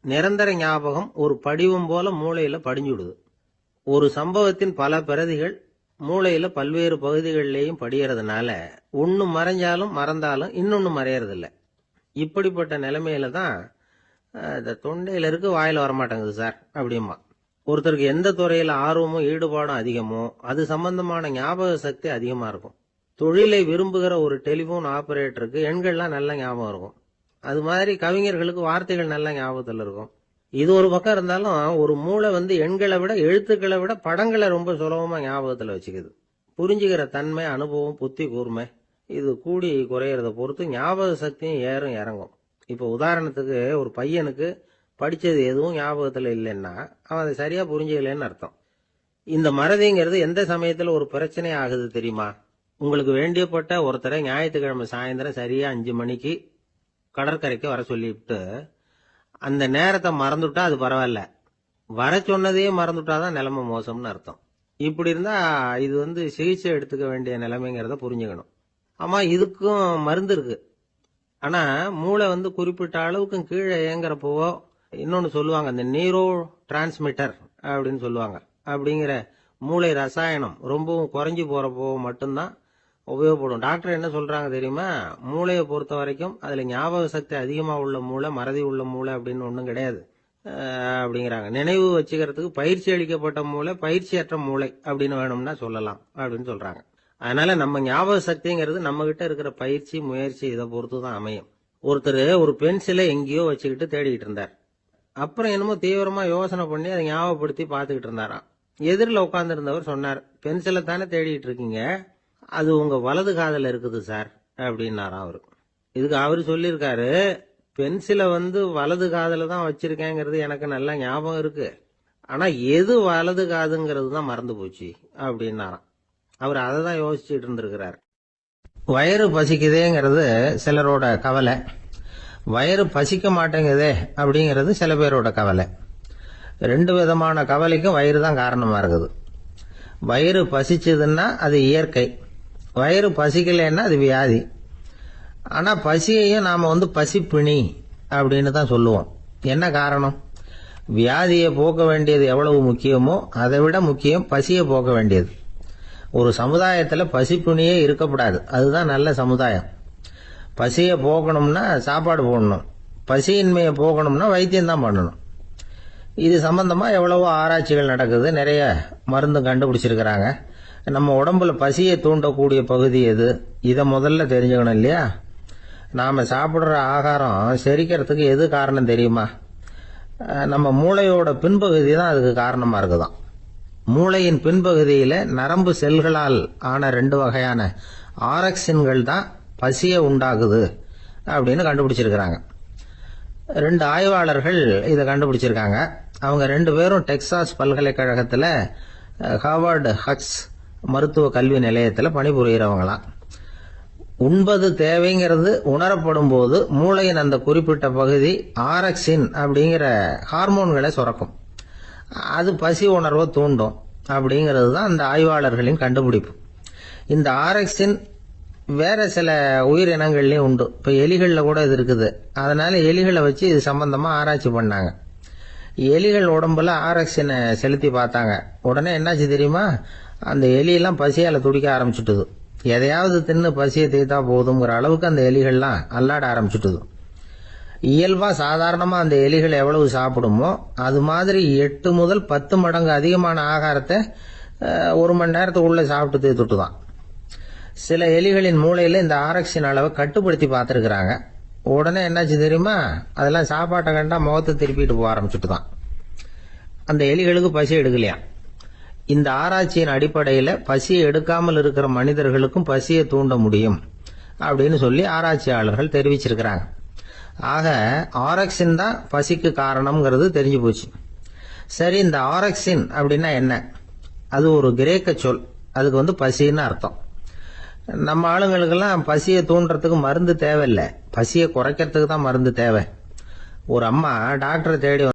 நிரந்தர ஞாபகம் ஒரு படிவம் போல மூளையில படிஞ்சுடுது. ஒரு சம்பவத்தின் பல பிரதிகள் மூளையில பல்வேறு பகுதிகளிலேயும் படியறதுனால ஒன்னு மறைஞ்சாலும் மறந்தாலும் இன்னொன்னு மறையறதில்ல. இப்படிப்பட்ட நிலைமையில தான் இந்த தொண்டையில இருக்கு, வாயில வரமாட்டேங்குது சார் அப்படிமா. ஒருத்தருக்கு எந்த துறையில ஆர்வமும் ஈடுபாடும் அதிகமோ அது சம்பந்தமான ஞாபக சக்தி அதிகமா இருக்கும். தொழிலை விரும்புகிற ஒரு டெலிபோன் ஆபரேட்டருக்கு எண்கள்லாம் நல்ல ஞாபகம் இருக்கும். அது மாதிரி கவிஞர்களுக்கு வார்த்தைகள் நல்ல ஞாபகத்தில் இருக்கும். இது ஒரு பக்கம் இருந்தாலும் ஒரு மூளை எண்களை விட எழுத்துக்களை விட படங்களை ரொம்ப சுலபமா ஞாபகத்துல வச்சுக்குது. புரிஞ்சுக்கிற தன்மை, அனுபவம், புத்தி கூர்மை இது கூடி குறையறத பொறுத்து ஞாபக சக்தியும் ஏறும் இறங்கும். இப்போ உதாரணத்துக்கு ஒரு பையனுக்கு படிச்சது எதுவும் ஞாபகத்துல இல்லைன்னா அவன் அதை சரியா புரிஞ்சுக்கலன்னு அர்த்தம். இந்த மறதிங்கிறது எந்த சமயத்துல ஒரு பிரச்சனை ஆகுது தெரியுமா? உங்களுக்கு வேண்டியப்பட்ட ஒருத்தரை ஞாயிற்றுக்கிழமை சாயந்தரம் சரியா 5 மணிக்கு கடற்கரைக்கு வர சொல்லிவிட்டு அந்த நேரத்தை மறந்துட்டா அது பரவாயில்ல, வர சொன்னதையே மறந்துட்டாதான் நிலைமை மோசம்னு அர்த்தம். இப்படி இருந்தா இது சிகிச்சை எடுத்துக்க வேண்டிய நிலைமைங்கிறத புரிஞ்சுக்கணும். ஆமா, இதுக்கும் மருந்து இருக்கு. ஆனா மூளை குறிப்பிட்ட அளவுக்கு கீழே இயங்குறப்போ இன்னொன்னு சொல்லுவாங்க, இந்த நியூரோ டிரான்ஸ்மிட்டர் அப்படின்னு சொல்லுவாங்க. அப்படிங்கிற மூளை ரசாயனம் ரொம்பவும் குறைஞ்சி போறப்போ மட்டும்தான் உபயோகப்படும். டாக்டர் என்ன சொல்றாங்க தெரியுமா? மூளையை பொறுத்த வரைக்கும் அதுல ஞாபக சக்தி அதிகமா உள்ள மூளை, மறதி உள்ள மூளை அப்படின்னு ஒண்ணும் கிடையாது அப்படிங்கிறாங்க. நினைவு வச்சுக்கிறதுக்கு பயிற்சி அளிக்கப்பட்ட மூளை, பயிற்சியற்ற மூளை அப்படின்னு வேணும்னா சொல்லலாம் அப்படின்னு சொல்றாங்க. அதனால நம்ம ஞாபக சக்திங்கிறது நம்ம கிட்ட இருக்கிற பயிற்சி, முயற்சி இதை பொறுத்து தான் அமையும். ஒருத்தர் ஒரு பென்சிலை எங்கேயோ வச்சுக்கிட்டு தேடிக்கிட்டு இருந்தார். அப்புறம் என்னமோ தீவிரமா யோசனை பண்ணி அதை ஞாபகப்படுத்தி பார்த்துக்கிட்டு இருந்தாராம். எதிரில் உட்கார்ந்து இருந்தவர் சொன்னார், பென்சிலை தானே தேடிட்டு இருக்கீங்க, அது உங்க வலது காதுல இருக்குது சார் அப்படின்னாராம் அவரு. இதுக்கு அவரு சொல்லியிருக்காரு, பென்சிலை வலது காதுல தான் வச்சிருக்கேங்கிறது எனக்கு நல்லா ஞாபகம் இருக்கு, ஆனா எது வலது காதுங்கிறது தான் மறந்து போச்சு அப்படின்னாராம். அவர் அதை தான் யோசிச்சுட்டு இருந்திருக்கிறார். வயிறு பசிக்குதேங்கிறது சிலரோட கவலை, வயிறு பசிக்க மாட்டேங்குதே அப்படிங்கிறது சில பேரோட கவலை. 2 விதமான கவலைக்கும் வயிறு தான் காரணமா இருக்குது. வயிறு பசிச்சதுன்னா அது இயற்கை, வயிறு பசிக்கலைன்னா அது வியாதி. ஆனா பசியையும் நாம பசிப்பிணி அப்படின்னு தான் சொல்லுவோம். என்ன காரணம்? வியாதியை போக்க வேண்டியது எவ்வளவு முக்கியமோ அதை விட முக்கியம் பசியை போக்க வேண்டியது. ஒரு சமுதாயத்துல பசிப்பிணியே இருக்கக்கூடாது, அதுதான் நல்ல சமுதாயம். பசியை போக்கணும்னா சாப்பாடு போடணும், பசியின்மையை போக்கணும்னா வைத்தியம் தான் பண்ணணும். இது சம்பந்தமா எவ்வளவோ ஆராய்ச்சிகள் நடக்குது, நிறைய மருந்து கண்டுபிடிச்சிருக்கிறாங்க. நம்ம உடம்புல பசியை தூண்டக்கூடிய பகுதி எது, இதை முதல்ல தெரிஞ்சுக்கணும் இல்லையா? நாம சாப்பிடுற ஆகாரம் செரிக்கிறதுக்கு எது காரணம் தெரியுமா? நம்ம மூளையோட பின்பகுதி தான் அதுக்கு காரணமா இருக்குதாம். மூளையின் பின்பகுதியில நரம்பு செல்களால் ஆன 2 வகையான ஆரக்சின்கள் தான் பசியை உண்டாகுது அப்படின்னு கண்டுபிடிச்சிருக்கிறாங்க. 2 ஆய்வாளர்கள் இதை கண்டுபிடிச்சிருக்காங்க. அவங்க 2 பேரும் டெக்சாஸ் பல்கலைக்கழகத்துல ஹார்வர்டு ஹக்ஸ் மருத்துவ கல்வி நிலையத்தில் பணிபுரிகிறவங்களாம். உண்பது தேவைங்கிறது உணரப்படும் போது மூளையின் அந்த குறிப்பிட்ட பகுதி ஆரக்சின் அப்படிங்கிற ஹார்மோன்களை சுரக்கும். அது பசி உணர்வை தூண்டும் அப்படிங்கிறது தான் அந்த ஆய்வாளர்களின் கண்டுபிடிப்பு. இந்த ஆரக்சின் வேற சில உயிரினங்கள்லயும் உண்டு. இப்ப எலிகள்ல கூட இது இருக்குது. அதனால எலிகளை வச்சு இது சம்பந்தமா ஆராய்ச்சி பண்ணாங்க. எலிகள் உடம்புல ஆரக்சினை செலுத்தி பார்த்தாங்க. உடனே என்னாச்சு தெரியுமா? அந்த எலியெல்லாம் பசியால துடிக்க ஆரம்பிச்சுட்டுது. எதையாவது தின்னு பசியை தீர்த்தா போதுங்கிற அளவுக்கு அந்த எலிகள்லாம் அல்லாட ஆரம்பிச்சுட்டுது. இயல்பா சாதாரணமா அந்த எலிகள் எவ்வளவு சாப்பிடுமோ அது மாதிரி 8 முதல் 10 மடங்கு அதிகமான ஆகாரத்தை 1 மணி நேரத்துக்குள்ள சாப்பிட்டு தீர்த்துட்டுதான். சில எலிகளின் மூளையில இந்த ஆரக்சின் அளவை கட்டுப்படுத்தி பார்த்திருக்கிறாங்க. உடனே என்னாச்சு தெரியுமா? அதெல்லாம் சாப்பாட்டை கண்டா முகத்தை திருப்பிட்டு போக ஆரம்பிச்சுட்டுதான். அந்த எலிகளுக்கு பசி எடுக்கலையா. இந்த ஆராய்ச்சியின் அடிப்படையில பசியை எடுக்காமல் இருக்கிற மனிதர்களுக்கும் பசியை தூண்ட முடியும் அப்படின்னு சொல்லி ஆராய்ச்சியாளர்கள் தெரிவிச்சிருக்கிறாங்க. ஆக ஆரக்சின் தான் பசிக்கு காரணம்ங்கிறது தெரிஞ்சு போச்சு. சரி, இந்த ஆரக்சின் அப்படின்னா என்ன? அது ஒரு கிரேக்க சொல், அதுக்கு பசின்னு அர்த்தம். நம்ம ஆளுங்களுக்கெல்லாம் பசியை தூண்டுறதுக்கு மருந்து தேவையில்லை, பசியை குறைக்கிறதுக்கு தான் மருந்து தேவை. ஒரு அம்மா டாக்டரை தேடி